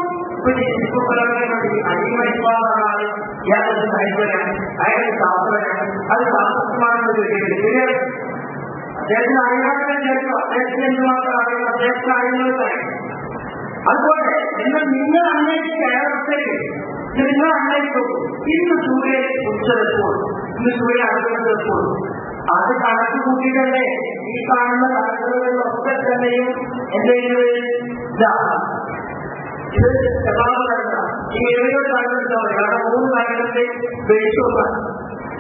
അടിമണിപ്പാടാണ്. ഇയാളൊരു സാഹിത്യനാണ്, അയാളൊരു ശാസ്ത്രജ്ഞനാണ്, അത് ശാസ്ത്രമാണെന്ന് ശരിയാണ്. അദ്ദേഹത്തിന് അറിയാതെ ചേർക്കും, അദ്ദേഹത്തിന് എന്തുമാത്രം അറിയാം, അദ്ദേഹത്തിന് അറിയുന്നതായി. അതുപോലെ എന്നാൽ നിങ്ങൾ അന്വേഷിച്ച് കേരളത്തിലേക്ക് നിങ്ങൾ അന്വേഷിക്കും. ഇന്ന് സൂര്യൻ ഉച്ചതെപ്പോൾ, ഇന്ന് സൂര്യൻ അടുത്തെപ്പോൾ അത് കണക്ക് കൂട്ടിയിട്ടല്ലേ ഈ കാണുന്ന കണക്കുകളിലൊക്കെ തന്നെയും എന്തെങ്കിലും ഇതാണ്. ഇത് ശതാബ്ദ ഈ 7 കാലഘട്ടം കാരണം 3 കാലഘട്ടത്തെ ബേസുള്ള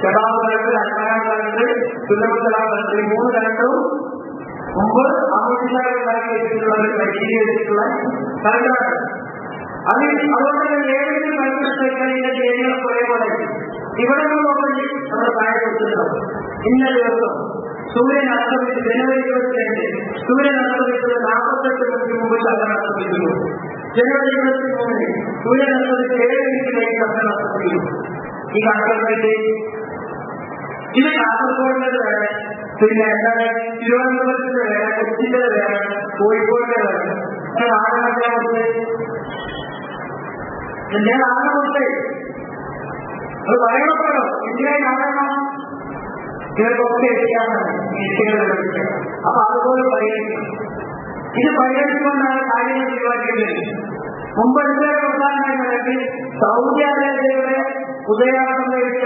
ശതാബ്ദത്തിൽ 5-ാം കാലത്ത് സുലഭത്തലാമത്തിൽ 3 കാലഘട്ടവും മുമ്പ് അമിത്ഷാണ്ടാക്കി വെച്ചിട്ടുള്ള പരിശീലിച്ചിട്ടുള്ള കാലഘട്ടമാണ്. അതുകൊണ്ട് തന്നെ ഏതെങ്കിലും കാലഘട്ടത്തിന്റെ ജയിലുകൾ കുറെ പോലെ ഇവിടെ നോക്കി നമ്മുടെ താഴെ വെച്ചിട്ടുണ്ടാവും. ഇന്ന ദിവസം സൂര്യൻ അസ്തമിച്ച് ജനുവരി 22 സൂര്യൻ അസ്തമിച്ചത് 48 മിനിറ്റ് മുമ്പ് ചന്ദ്രൻ അസ്തമിക്കുന്നു. ജനുവരി 23 സൂര്യൻ അസ്തമിച്ച് 7 മിനിറ്റിലേക്ക് ചന്ദ്രൻ അസ്തമിക്കുന്നു. ഈ കണക്കുകളിലേക്ക് ഇത് കാസർഗോഡിന്റെ വേറെ, പിന്നെ എന്താണ് തിരുവനന്തപുരത്തിന്റെ വേറെ, കൊച്ചിന്റെ വേറെ, കോഴിക്കോടിന്റെ വേറെ, ആകെ കൊടുത്ത് എന്റെ ആകെ കൊടുത്ത് അത് പറയണപ്പോഴോ എന്തിനായി കാണണം? ഇവർക്കൊക്കെ എത്തിക്കാനാണ് നിശ്ചയം. അപ്പൊ അതുപോലെ പരിഗണിക്കും. ഇത് പരിഗണിച്ചുകൊണ്ടാണ് കാര്യങ്ങൾ തീരുമാനിക്കുന്നത്. മുമ്പ് എന്തൊക്കെ പ്രധാനമായിട്ട് സൗദി അറേബ്യയുടെ ഉദയാസ്തം കഴിച്ച